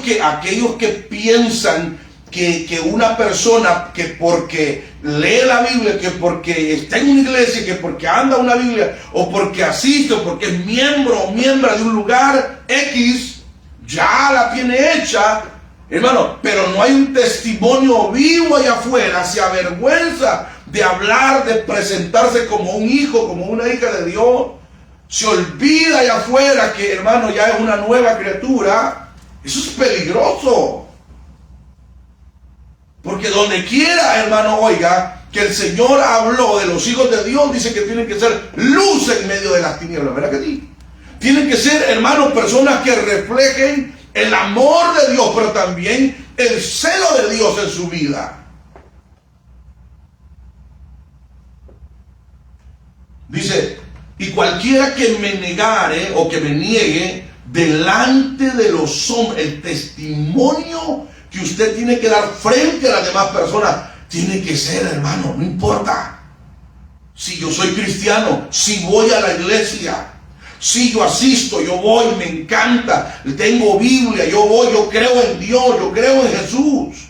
que piensan que una persona que porque lee la Biblia, que porque está en una iglesia, que porque anda una Biblia, o porque asiste, o porque es miembro o miembro de un lugar X, ya la tiene hecha, hermano, pero no hay un testimonio vivo allá afuera, se avergüenza de hablar, de presentarse como un hijo, como una hija de Dios, se olvida allá afuera que, hermano, ya es una nueva criatura. Eso es peligroso. Porque donde quiera, hermano, oiga, que el Señor habló de los hijos de Dios, dice que tienen que ser luz en medio de las tinieblas, ¿verdad que sí? Tienen que ser, hermano, personas que reflejen el amor de Dios, pero también el celo de Dios en su vida. Dice, y cualquiera que me negare o que me niegue delante de los hombres, el testimonio que usted tiene que dar frente a las demás personas tiene que ser, hermano, no importa si yo soy cristiano, si voy a la iglesia, si yo asisto, yo voy, me encanta, tengo Biblia, yo voy, yo creo en Dios, yo creo en Jesús.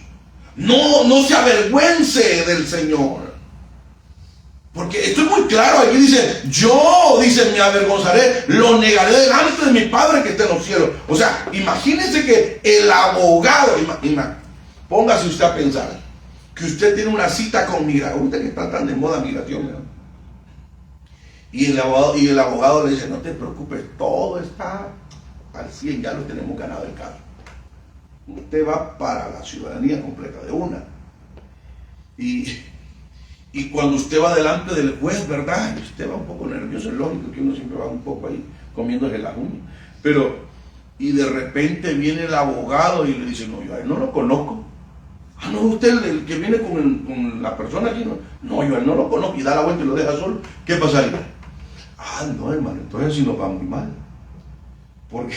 No se avergüence del Señor. Porque esto es muy claro, aquí dice, me avergonzaré, lo negaré delante de mi Padre que está en los cielos. O sea, imagínense que el abogado, póngase usted a pensar, que usted tiene una cita con migración, usted que está tan de moda migración, ¿no? Y el abogado le dice, no te preocupes, todo está al 100, ya lo tenemos ganado el caso. Usted va para la ciudadanía completa de una. Y cuando usted va delante del juez, ¿verdad? Y usted va un poco nervioso, es lógico que uno siempre va un poco ahí comiéndose las uñas. Y de repente viene el abogado y le dice, no, yo a él no lo conozco. Ah, no, usted el que viene con la persona aquí, no, yo a él no lo conozco, y da la vuelta y lo deja solo. ¿Qué pasaría? Ah, no, hermano, entonces sí nos va muy mal. Porque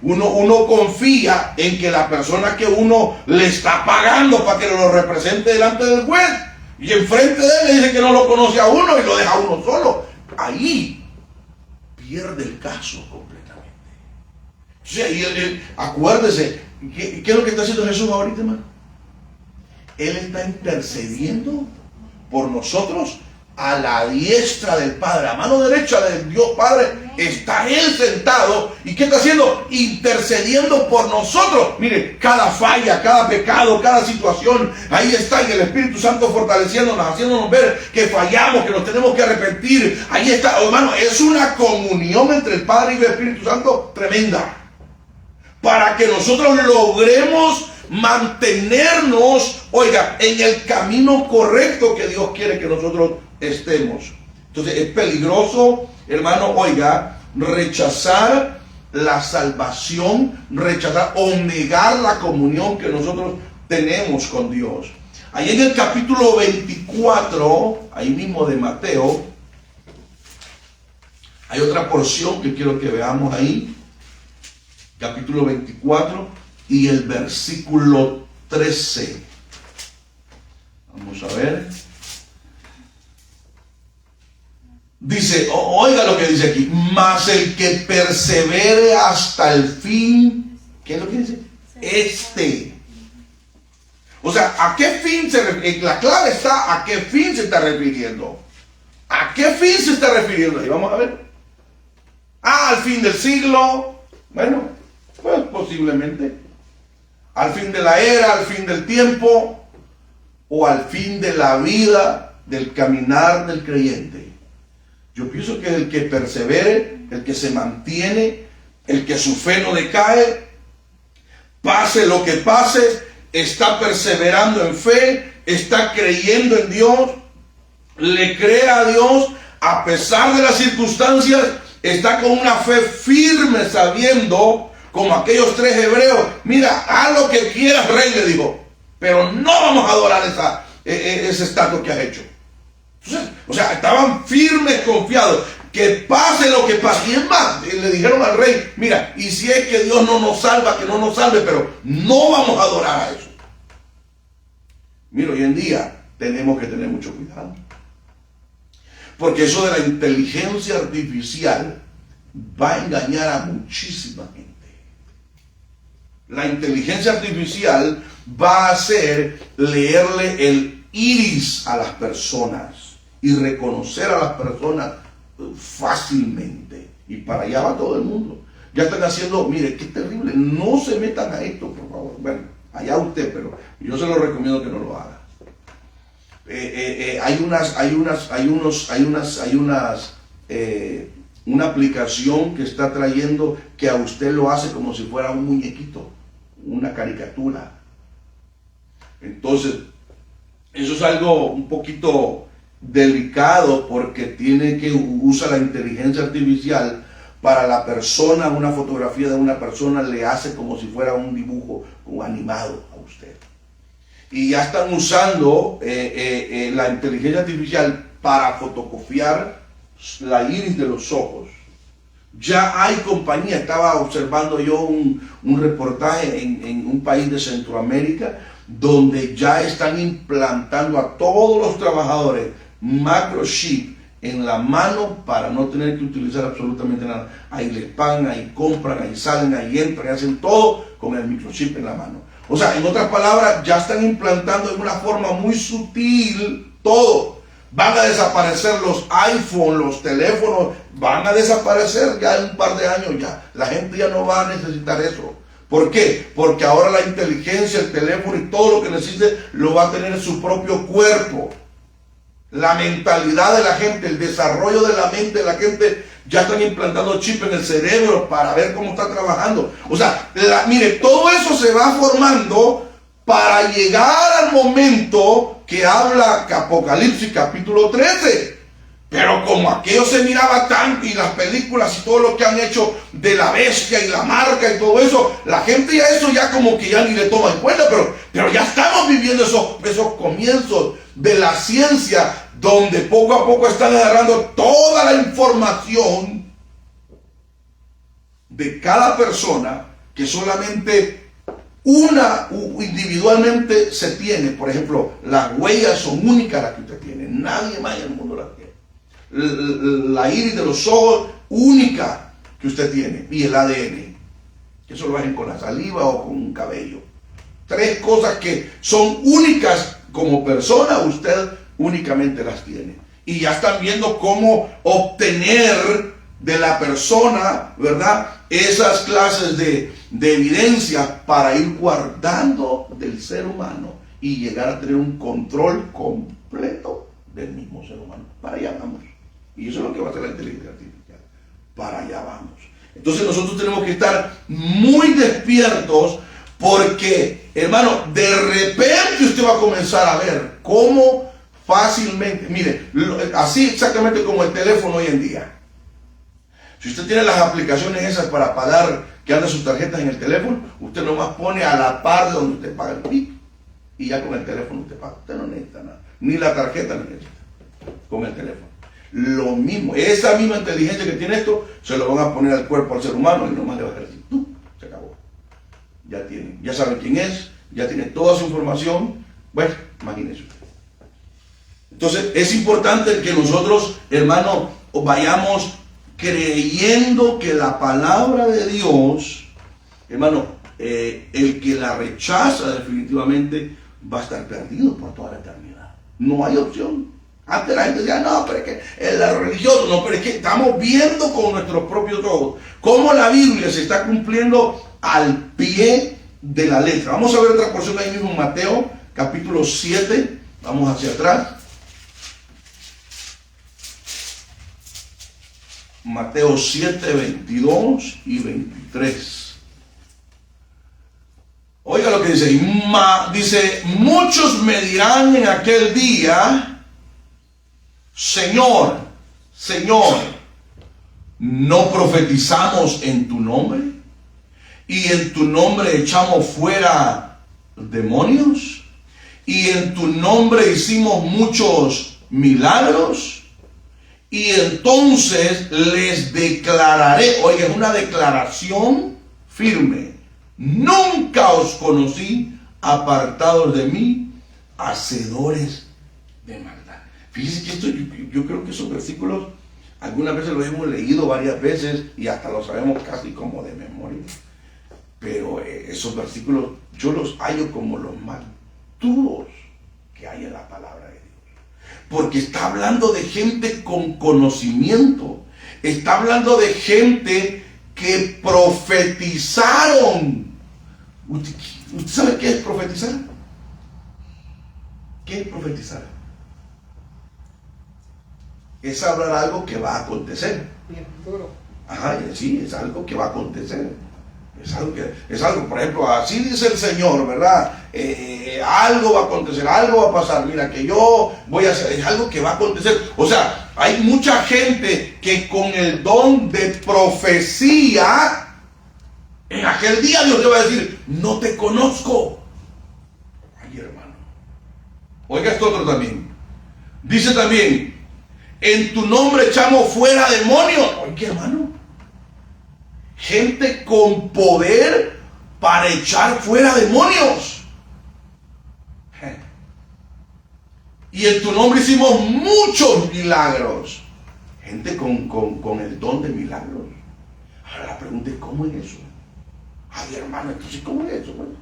uno confía en que la persona que uno le está pagando para que lo represente delante del juez, y enfrente de él le dice que no lo conoce a uno y lo deja a uno solo. Ahí pierde el caso completamente. O sea, acuérdese, ¿qué es lo que está haciendo Jesús ahorita, hermano? Él está intercediendo por nosotros a la diestra del Padre, a mano derecha del Dios Padre, está Él sentado. ¿Y qué está haciendo? Intercediendo por nosotros. Mire, cada falla, cada pecado, cada situación, ahí está, y el Espíritu Santo fortaleciéndonos, haciéndonos ver que fallamos, que nos tenemos que arrepentir. Ahí está, hermano, es una comunión entre el Padre y el Espíritu Santo tremenda, para que nosotros logremos mantenernos, oiga, en el camino correcto que Dios quiere que nosotros estemos. Entonces es peligroso, hermano, oiga, rechazar la salvación, rechazar o negar la comunión que nosotros tenemos con Dios. Ahí en el capítulo 24, ahí mismo de Mateo, hay otra porción que quiero que veamos ahí. Capítulo 24 y el versículo 13. Vamos a ver. Dice, oiga lo que dice aquí: mas el que persevere hasta el fin, ¿qué es lo que dice? O sea, ¿a qué fin se refiere? La clave está a qué fin se está refiriendo. ¿A qué fin se está refiriendo? Y vamos a ver. Al fin del siglo. Bueno, pues posiblemente. Al fin de la era, al fin del tiempo, o al fin de la vida, del caminar del creyente. Yo pienso que el que persevere, el que se mantiene, el que su fe no decae, pase lo que pase, está perseverando en fe, está creyendo en Dios, le cree a Dios a pesar de las circunstancias, está con una fe firme, sabiendo, como aquellos 3 hebreos, mira, haz lo que quieras, rey, le dijo, pero no vamos a adorar ese estatua que has hecho. Entonces, o sea, estaban firmes, confiados, que pase lo que pase. Y es más, le dijeron al rey, mira, y si es que Dios no nos salva, que no nos salve, pero no vamos a adorar a eso. Mira, hoy en día tenemos que tener mucho cuidado, porque eso de la inteligencia artificial va a engañar a muchísima gente. La inteligencia artificial va a hacer leerle el iris a las personas y reconocer a las personas fácilmente. Y para allá va todo el mundo. Ya están haciendo, mire, qué terrible. No se metan a esto, por favor. Bueno, allá usted, pero yo se lo recomiendo que no lo haga. Una aplicación que está trayendo que a usted lo hace como si fuera un muñequito, una caricatura. Entonces, eso es algo un poquito delicado, porque tiene que usar la inteligencia artificial para la persona. Una fotografía de una persona le hace como si fuera un dibujo animado a usted. Y ya están usando la inteligencia artificial para fotocopiar la iris de los ojos. Ya hay compañía. Estaba observando yo un reportaje en un país de Centroamérica, donde ya están implantando a todos los trabajadores microchip en la mano para no tener que utilizar absolutamente nada. Ahí les pagan, ahí compran, ahí salen, ahí entran, hacen todo con el microchip en la mano. O sea, en otras palabras, ya están implantando de una forma muy sutil todo. Van a desaparecer los iPhones, los teléfonos, van a desaparecer ya en un par de años ya. La gente ya no va a necesitar eso. ¿Por qué? Porque ahora la inteligencia, el teléfono y todo lo que necesite lo va a tener en su propio cuerpo. La mentalidad de la gente, el desarrollo de la mente de la gente, ya están implantando chip en el cerebro para ver cómo está trabajando. O sea, mire, todo eso se va formando para llegar al momento que habla Apocalipsis capítulo 13. Pero como aquello se miraba tanto, y las películas y todo lo que han hecho de la bestia y la marca y todo eso, la gente ya eso ya como que ya ni le toma en cuenta, pero ya estamos viviendo esos comienzos de la ciencia, donde poco a poco están agarrando toda la información de cada persona, que solamente una individualmente se tiene. Por ejemplo, las huellas son únicas las que usted tiene, nadie más en el mundo las tiene. La iris de los ojos única que usted tiene, y el ADN, que eso lo hacen con la saliva o con un cabello. 3 cosas que son únicas como persona, usted únicamente las tiene. Y ya están viendo cómo obtener de la persona, ¿verdad? Esas clases de evidencia para ir guardando del ser humano y llegar a tener un control completo del mismo ser humano. Para allá vamos. Y eso es lo que va a hacer la inteligencia artificial. Para allá vamos. Entonces nosotros tenemos que estar muy despiertos porque, hermano, de repente usted va a comenzar a ver cómo fácilmente, mire, así exactamente como el teléfono hoy en día. Si usted tiene las aplicaciones esas para pagar, que anda sus tarjetas en el teléfono, usted nomás pone a la par de donde usted paga el PIB y ya con el teléfono usted paga. Usted no necesita nada, ni la tarjeta necesita, con el teléfono. Lo mismo, esa misma inteligencia que tiene esto, se lo van a poner al cuerpo al ser humano y nomás le va a decir, tú, se acabó. Ya tiene, ya sabe quién es, ya tiene toda su información. Bueno, imagínese usted. Entonces es importante que nosotros, hermano, vayamos creyendo que la palabra de Dios, hermano, el que la rechaza definitivamente va a estar perdido por toda la eternidad. No hay opción. Antes la gente decía, no, pero es que el religioso, no, pero es que estamos viendo con nuestros propios ojos cómo la Biblia se está cumpliendo al pie de la letra. Vamos a ver otra porción ahí mismo en Mateo, capítulo 7, vamos hacia atrás. Mateo 7, 22 y 23. Oiga lo que dice. Dice, muchos me dirán en aquel día, Señor, Señor, ¿no profetizamos en tu nombre? ¿Y en tu nombre echamos fuera demonios? ¿Y en tu nombre hicimos muchos milagros? Y entonces les declararé, oiga, es una declaración firme, nunca os conocí, apartados de mí, hacedores de maldad. Fíjense que esto, yo creo que esos versículos, algunas veces los hemos leído varias veces y hasta los sabemos casi como de memoria. Pero esos versículos yo los hallo como los más duros que hay en la palabra de Dios. Porque está hablando de gente con conocimiento. Está hablando de gente que profetizaron. ¿Usted sabe qué es profetizar? ¿Qué es profetizar? Es hablar algo que va a acontecer. Ajá, sí, es algo que va a acontecer. Es algo, por ejemplo, así dice el Señor, ¿verdad? Algo va a acontecer, algo va a pasar. Mira, que yo voy a hacer, es algo que va a acontecer. O sea, hay mucha gente que con el don de profecía, en aquel día Dios le va a decir, no te conozco. Ay, hermano. Oiga esto otro también. Dice también, en tu nombre echamos fuera demonios. Oiga, hermano. Gente con poder para echar fuera demonios. Y en tu nombre hicimos muchos milagros. Gente con el don de milagros. Ahora la pregunta es, ¿cómo es eso? Ay, hermano, entonces, ¿cómo es eso? Bueno,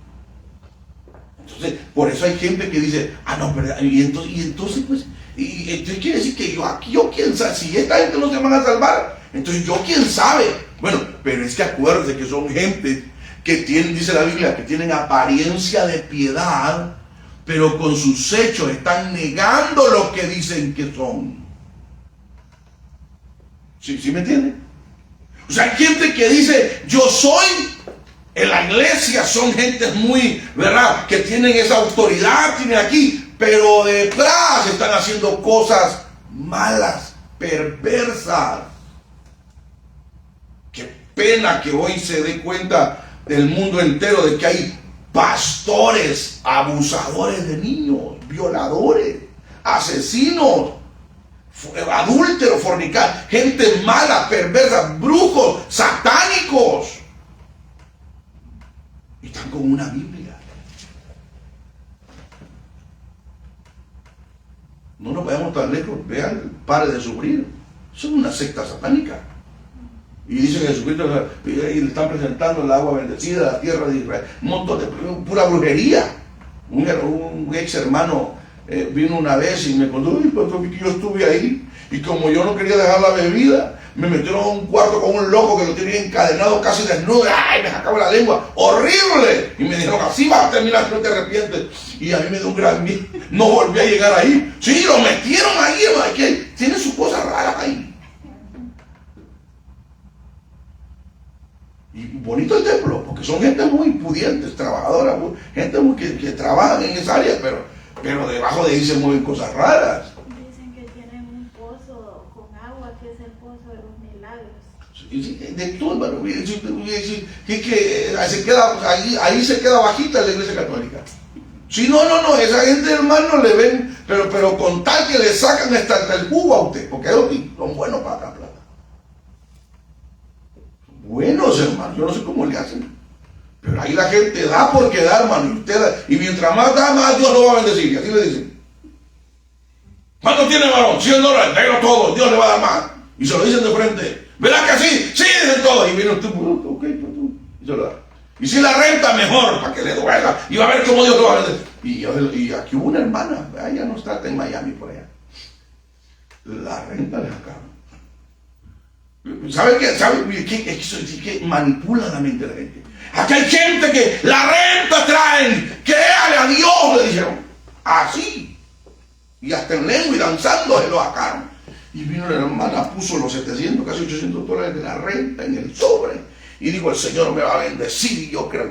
entonces, por eso hay gente que dice, no, pero y entonces pues, entonces quiere decir que yo quién sabe, si esta gente no se van a salvar, entonces yo quién sabe. Bueno, pero es que acuérdense que son gente que tienen, dice la Biblia, que tienen apariencia de piedad, pero con sus hechos están negando lo que dicen que son. ¿Sí me entienden? O sea, hay gente que dice, yo soy, en la iglesia son gente muy, ¿verdad?, que tienen esa autoridad, tienen aquí, pero detrás están haciendo cosas malas, perversas. Qué pena que hoy se dé cuenta del mundo entero de que hay pastores, abusadores de niños, violadores, asesinos, adúlteros, fornicarios, gente mala, perversa, brujos, satánicos. Y están con una Biblia. No nos vayamos tan lejos. Vean, pare de sufrir. Son una secta satánica. Y dice que Jesucristo, y le están presentando el agua bendecida, la tierra de Israel. Un montón de pura brujería. Un ex hermano vino una vez y me contó, que yo estuve ahí. Y como yo no quería dejar la bebida, me metieron a un cuarto con un loco que lo tenía encadenado casi desnudo. ¡Ay! Me sacaba la lengua. ¡Horrible! Y me dijeron, así vas a terminar, no te arrepientes. Y a mí me dio un gran miedo. No volví a llegar ahí. Sí, lo metieron ahí, hermano. Que tiene sus cosas raras ahí. Y bonito el templo, porque son gente muy pudientes, trabajadora, gente muy que trabajan en esa área, pero debajo de ahí se mueven cosas raras. Dicen que tienen un pozo con agua, que es el pozo de los milagros. Sí, de todo, hermano. Que se queda, ahí se queda bajita la iglesia católica. Sí, no, esa gente, hermano, le ven, pero con tal que le sacan hasta el jugo a usted, porque ellos son buenos para acá, plata. Buenos, hermano, yo no sé cómo le hacen. Pero ahí la gente da porque da, hermano, y mientras más da, más Dios lo va a bendecir, y así le dicen. ¿Cuánto tiene, varón? $100, délo todo, Dios le va a dar más. Y se lo dicen de frente. ¿Verdad que sí? Sí, dicen todo. Y viene usted, ok, y se lo da. Y si la renta, mejor, para que le duela. Y va a ver cómo Dios lo va a bendecir. Y aquí hubo una hermana, ella no está en Miami, por allá. La renta le sacaron. ¿Sabe qué? ¿Sabe qué? Manipula la mente de la gente. Aquí hay gente que la renta traen, créale a Dios, le dijeron. Así. Y hasta en lengua y danzando se lo sacaron. Y vino la hermana, puso los 700, casi $800 de la renta en el sobre. Y dijo, el Señor me va a bendecir. Y yo creo,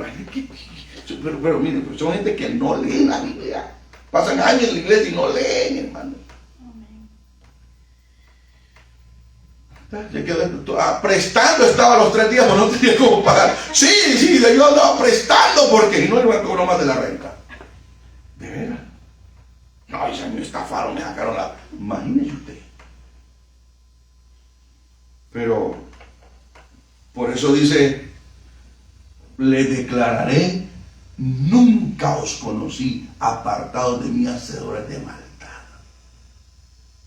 pero miren, pues son gente que no leen la Biblia. Pasan años en la iglesia y no leen, hermano. Prestando estaba los 3 días, pero no tenía cómo pagar. Sí, yo andaba prestando porque no iba a cobrar más de la renta. ¿De veras? No, y se me estafaron, me sacaron la... Imagínese usted. Pero, por eso dice, le declararé, nunca os conocí, apartados de mí, hacedores de maldad.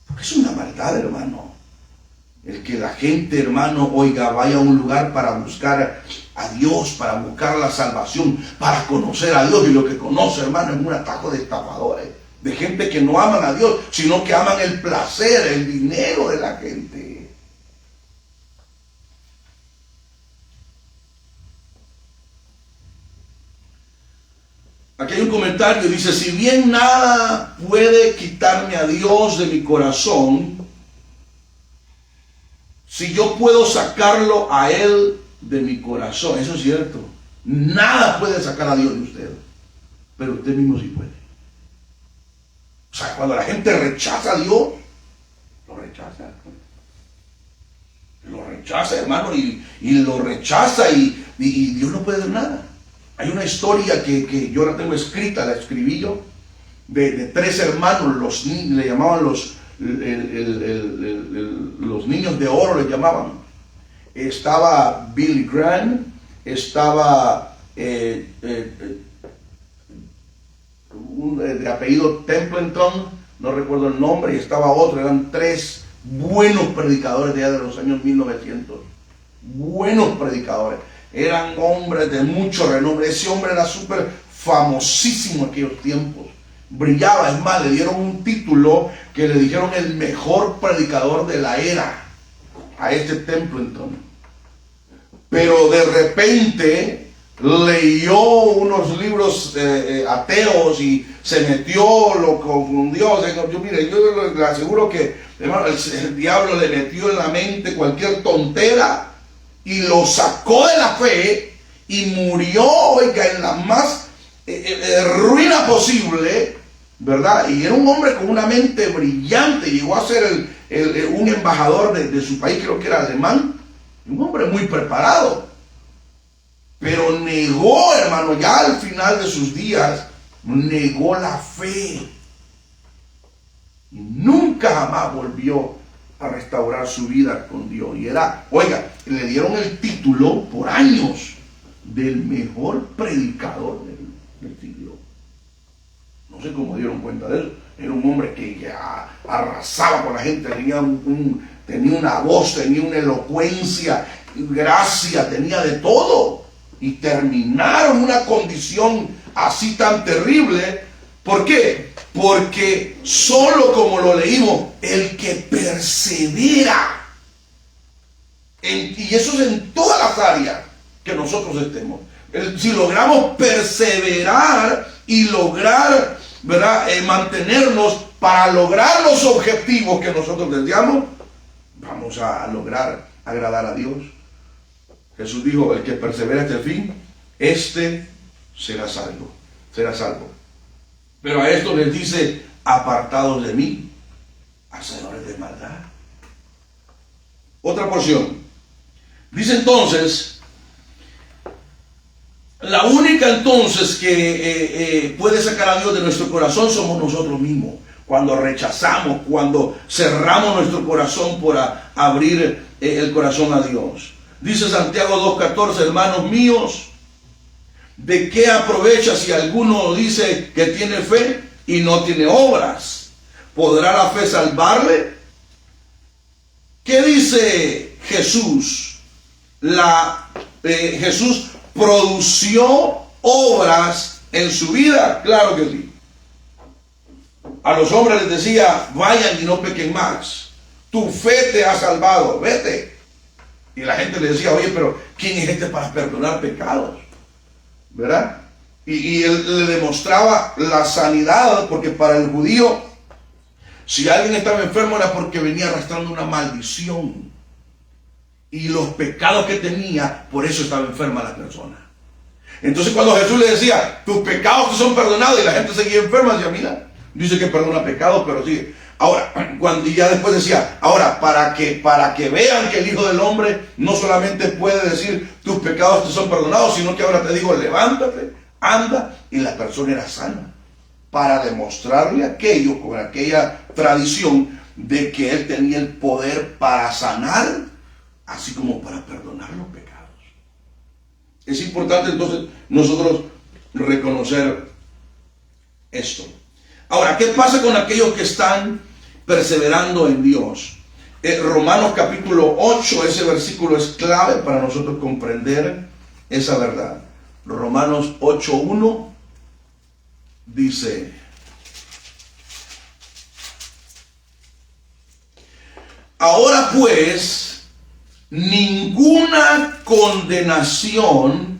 Porque es una maldad, hermano. El que la gente, hermano, oiga, vaya a un lugar para buscar a Dios, para buscar la salvación, para conocer a Dios. Y lo que conoce, hermano, es un atajo de estafadores, de gente que no aman a Dios, sino que aman el placer, el dinero de la gente. Aquí hay un comentario, dice, si bien nada puede quitarme a Dios de mi corazón, si yo puedo sacarlo a Él de mi corazón, eso es cierto. Nada puede sacar a Dios de usted, pero usted mismo sí puede. O sea, cuando la gente rechaza a Dios, lo rechaza. Lo rechaza, hermano, y lo rechaza y Dios no puede hacer nada. Hay una historia que yo la tengo escrita, la escribí yo, de 3 hermanos, le llamaban los niños de oro, le llamaban. Estaba Billy Graham, estaba de apellido Templeton, no recuerdo el nombre, y estaba otro. Eran 3 buenos predicadores de los años 1900. Buenos predicadores. Eran hombres de mucho renombre. Ese hombre era súper famosísimo en aquellos tiempos. Brillaba, es más, le dieron un título que le dijeron el mejor predicador de la era a este Templeton. Pero de repente leyó unos libros ateos y se metió, lo confundió. Yo le aseguro que, hermano, el diablo le metió en la mente cualquier tontera y lo sacó de la fe y murió, oiga, en la más ruina posible, ¿verdad? Y era un hombre con una mente brillante, llegó a ser un embajador de su país, creo que era alemán, un hombre muy preparado, pero negó, hermano, ya al final de sus días, negó la fe y nunca jamás volvió a restaurar su vida con Dios. Y era, oiga, le dieron el título por años del mejor predicador del siglo. No sé cómo dieron cuenta de eso. Era un hombre que ya arrasaba con la gente, tenía una voz, tenía una elocuencia, gracia, tenía de todo. Y terminaron una condición así tan terrible. ¿Por qué? Porque solo, como lo leímos, el que persevera y eso es en todas las áreas que nosotros estemos. Si logramos perseverar y lograr, ¿verdad?, mantenernos para lograr los objetivos que nosotros deseamos, vamos a lograr agradar a Dios. Jesús dijo: el que persevera hasta el fin, este será salvo. Será salvo. Pero a esto les dice: apartados de mí, hacedores de maldad. Otra porción. Dice entonces, la única entonces que puede sacar a Dios de nuestro corazón somos nosotros mismos. Cuando rechazamos, cuando cerramos nuestro corazón por abrir el corazón a Dios. Dice Santiago 2:14: hermanos míos, ¿de qué aprovecha si alguno dice que tiene fe y no tiene obras? ¿Podrá la fe salvarle? ¿Qué dice Jesús? Jesús produció obras en su vida, claro que sí. A los hombres les decía: vayan y no pequen más. Tu fe te ha salvado, vete. Y la gente le decía: oye, pero ¿quién es este para perdonar pecados? ¿Verdad? Y él le demostraba la sanidad, porque para el judío, si alguien estaba enfermo era porque venía arrastrando una maldición. Y los pecados que tenía, por eso estaba enferma la persona. Entonces cuando Jesús le decía: tus pecados te son perdonados, y la gente seguía enferma, decía: mira, dice que perdona pecados, pero sigue. Ahora, y ya después decía: ahora, para que vean que el Hijo del Hombre no solamente puede decir tus pecados te son perdonados, sino que ahora te digo: levántate, anda, y la persona era sana. Para demostrarle aquello, con aquella tradición de que él tenía el poder para sanar, así como para perdonar los pecados. Es importante entonces nosotros reconocer esto. Ahora, ¿qué pasa con aquellos que están perseverando en Dios? Romanos capítulo 8, ese versículo es clave para nosotros comprender esa verdad. Romanos 8:1 dice: ahora pues, ninguna condenación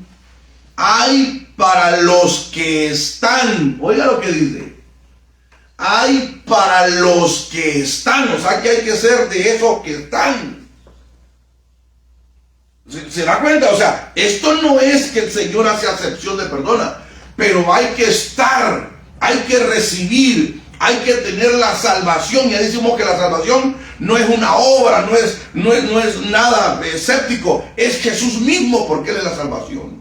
hay para los que están. Oiga lo que dice: hay para los que están. O sea que hay que ser de esos que están. ¿Se da cuenta? O sea, esto no es que el Señor hace acepción de persona, pero hay que estar, hay que recibir, hay que tener la salvación. Ya decimos que la salvación no es una obra, no es nada escéptico, es Jesús mismo, porque Él es la salvación.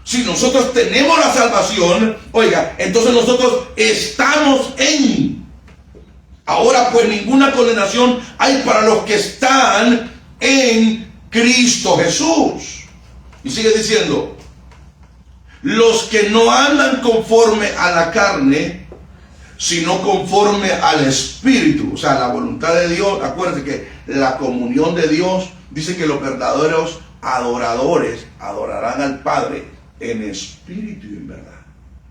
Si nosotros tenemos la salvación, oiga, entonces nosotros estamos en. Ahora pues, ninguna condenación hay para los que están en Cristo Jesús. Y sigue diciendo: los que no andan conforme a la carne, sino conforme al Espíritu. O sea, la voluntad de Dios. Acuérdense que la comunión de Dios dice que los verdaderos adoradores adorarán al Padre en espíritu y en verdad.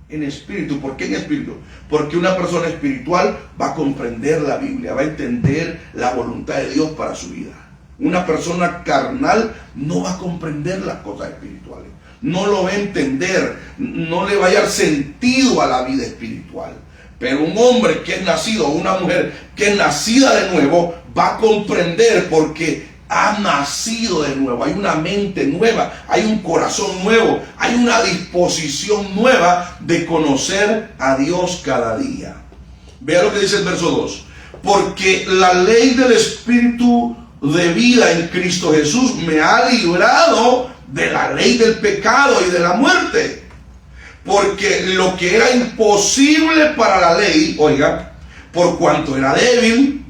En espíritu. ¿Por qué en espíritu? Porque una persona espiritual va a comprender la Biblia, va a entender la voluntad de Dios para su vida. Una persona carnal no va a comprender las cosas espirituales, no lo va a entender, no le va a dar sentido a la vida espiritual. Pero un hombre que es nacido, una mujer que es nacida de nuevo, va a comprender, porque ha nacido de nuevo. Hay una mente nueva, hay un corazón nuevo, hay una disposición nueva de conocer a Dios cada día. Vea lo que dice el verso 2: porque la ley del Espíritu de vida en Cristo Jesús me ha librado de la ley del pecado y de la muerte. Porque lo que era imposible para la ley, oiga, por cuanto era débil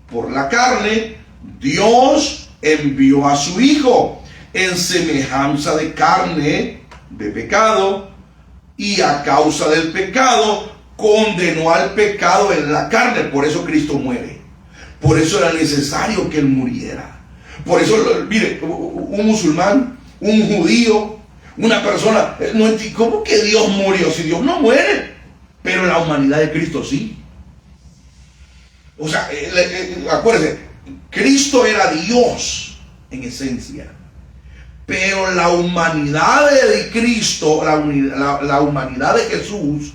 por la carne, Dios envió a su Hijo en semejanza de carne de pecado, y a causa del pecado condenó al pecado en la carne. Por eso Cristo muere. Por eso era necesario que Él muriera. Por eso, mire, un musulmán, un judío, una persona, no entiende, ¿cómo que Dios murió? Si Dios no muere, pero la humanidad de Cristo sí. O sea, acuérdense, Cristo era Dios en esencia. Pero la humanidad de Cristo, la humanidad de Jesús,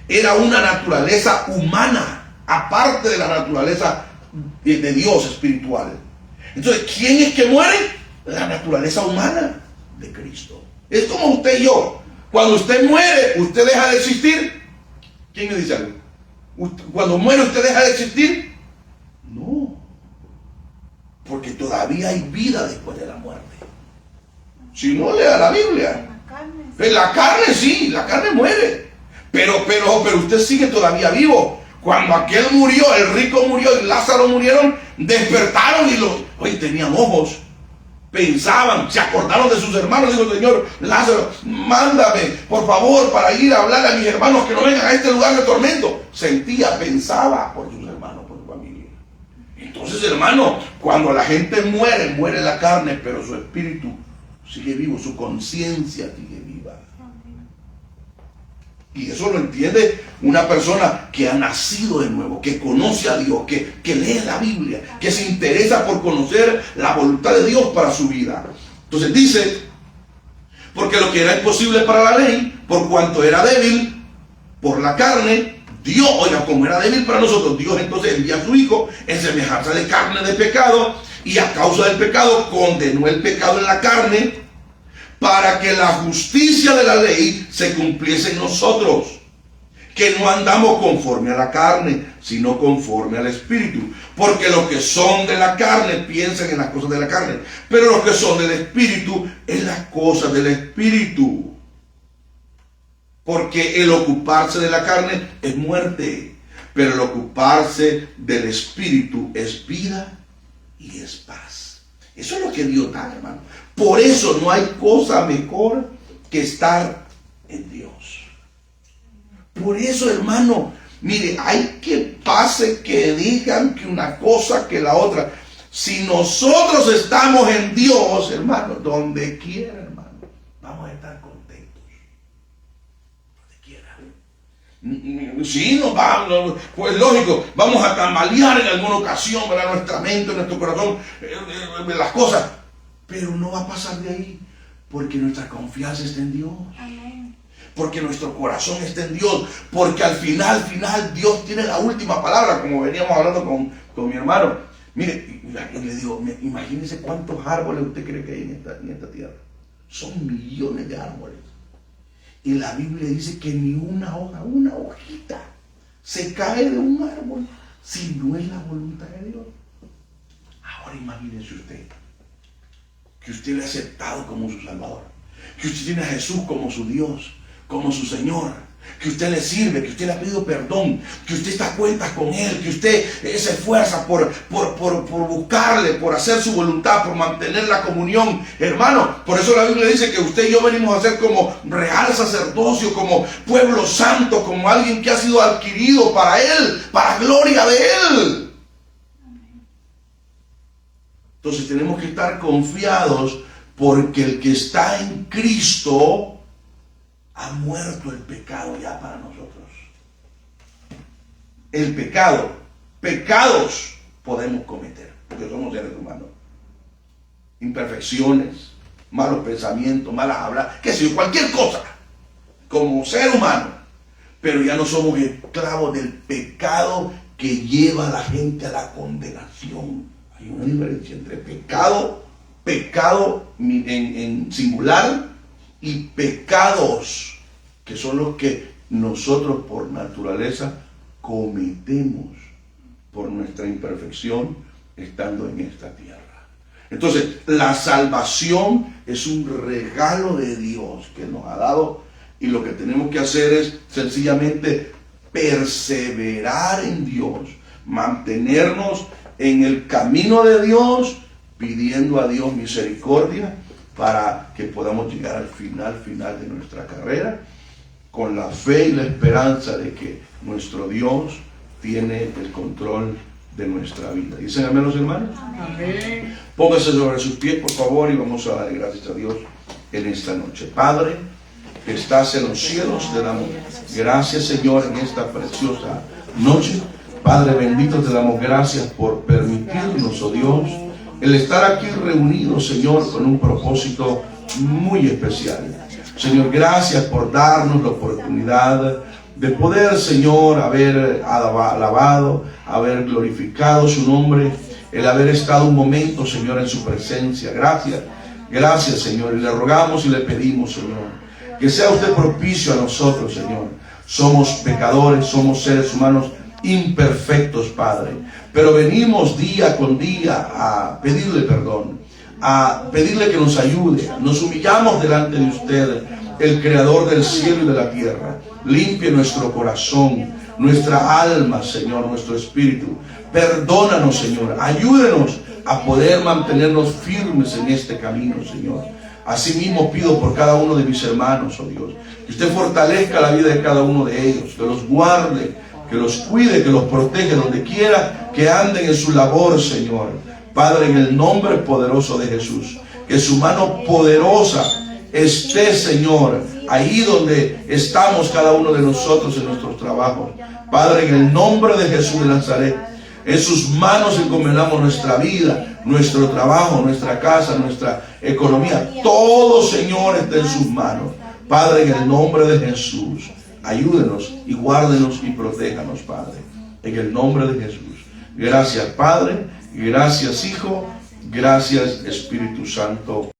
era una naturaleza humana, aparte de la naturaleza de Dios espiritual. Entonces, ¿quién es que muere? La naturaleza humana de Cristo. Es como usted y yo. Cuando usted muere, usted deja de existir. ¿Quién me dice algo? Cuando muere, ¿usted deja de existir? No. Porque todavía hay vida después de la muerte. Si no, lea la Biblia. La carne sí, la carne muere. Pero usted sigue todavía vivo. Cuando aquel murió, el rico murió y Lázaro murieron, despertaron y tenían ojos. Pensaban, se acordaron de sus hermanos. Dijo: Señor, Lázaro, mándame, por favor, para ir a hablar a mis hermanos que no vengan a este lugar de tormento. Sentía, pensaba por sus hermanos, por su familia. Entonces, hermano, cuando la gente muere, muere la carne, pero su espíritu sigue vivo, su conciencia sigue viva. Y eso lo entiende una persona que ha nacido de nuevo, que conoce a Dios, que lee la Biblia, que se interesa por conocer la voluntad de Dios para su vida. Entonces dice: porque lo que era imposible para la ley, por cuanto era débil por la carne, Dios, oiga, como era débil para nosotros, Dios entonces envía a su Hijo en semejanza de carne de pecado, y a causa del pecado condenó el pecado en la carne, para que la justicia de la ley se cumpliese en nosotros, que no andamos conforme a la carne, sino conforme al Espíritu. Porque los que son de la carne piensan en las cosas de la carne, pero los que son del Espíritu en las cosas del Espíritu. Porque el ocuparse de la carne es muerte, pero el ocuparse del Espíritu es vida y es paz. Eso es lo que Dios da, hermano. Por eso no hay cosa mejor que estar en Dios. Por eso, hermano, mire, hay que pase que digan que una cosa que la otra. Si nosotros estamos en Dios, hermano, donde quiera, hermano, vamos a estar contentos. Donde quiera. Sí, nos vamos, pues lógico, vamos a tambalear en alguna ocasión, ¿verdad? Nuestra mente, nuestro corazón, las cosas. Pero no va a pasar de ahí, porque nuestra confianza está en Dios. Amén. Porque nuestro corazón está en Dios, porque al final Dios tiene la última palabra, como veníamos hablando con mi hermano. Mire, le digo, imagínese cuántos árboles usted cree que hay en esta tierra. Son millones de árboles. Y la Biblia dice que ni una hoja, una hojita se cae de un árbol si no es la voluntad de Dios. Ahora imagínese usted que usted le ha aceptado como su Salvador, que usted tiene a Jesús como su Dios, como su Señor, que usted le sirve, que usted le ha pedido perdón, que usted está a cuentas con Él, que usted se esfuerza por buscarle, por hacer su voluntad, por mantener la comunión. Hermano, por eso la Biblia dice que usted y yo venimos a ser como real sacerdocio, como pueblo santo, como alguien que ha sido adquirido para Él, para gloria de Él. Entonces tenemos que estar confiados, porque el que está en Cristo ha muerto el pecado ya para nosotros. El pecado, pecados podemos cometer, porque somos seres humanos. Imperfecciones, malos pensamientos, malas habladas, qué sé yo, cualquier cosa, como ser humano. Pero ya no somos esclavos del pecado que lleva a la gente a la condenación. Hay una diferencia entre pecado en singular, y pecados, que son los que nosotros por naturaleza cometemos por nuestra imperfección estando en esta tierra. Entonces, la salvación es un regalo de Dios que nos ha dado, y lo que tenemos que hacer es sencillamente perseverar en Dios, mantenernos en el camino de Dios, pidiendo a Dios misericordia para que podamos llegar al final de nuestra carrera, con la fe y la esperanza de que nuestro Dios tiene el control de nuestra vida. ¿Dicen amén los hermanos? Amén. Póngase sobre sus pies, por favor, y vamos a dar gracias a Dios en esta noche. Padre, que estás en los cielos, te damos gracias, Señor, en esta preciosa noche. Padre bendito, te damos gracias por permitirnos, oh Dios, el estar aquí reunidos, Señor, con un propósito muy especial. Señor, gracias por darnos la oportunidad de poder, Señor, haber alabado, haber glorificado su nombre, el haber estado un momento, Señor, en su presencia. Gracias, gracias, Señor, y le rogamos y le pedimos, Señor, que sea usted propicio a nosotros, Señor. Somos pecadores, somos seres humanos imperfectos, Padre, pero venimos día con día a pedirle perdón, a pedirle que nos ayude. Nos humillamos delante de usted, el Creador del cielo y de la tierra. Limpie nuestro corazón, nuestra alma, Señor, nuestro espíritu. Perdónanos, Señor. Ayúdenos a poder mantenernos firmes en este camino, Señor. Asimismo pido por cada uno de mis hermanos, oh Dios, que usted fortalezca la vida de cada uno de ellos, que los guarde, que los cuide, que los protege donde quiera que anden en su labor, Señor. Padre, en el nombre poderoso de Jesús, que su mano poderosa esté, Señor, ahí donde estamos cada uno de nosotros en nuestros trabajos. Padre, en el nombre de Jesús de Nazaret, en sus manos encomendamos nuestra vida, nuestro trabajo, nuestra casa, nuestra economía. Todo, Señor, está en sus manos. Padre, en el nombre de Jesús, ayúdenos y guárdenos y protéjanos, Padre. En el nombre de Jesús. Gracias, Padre. Gracias, Hijo. Gracias, Espíritu Santo.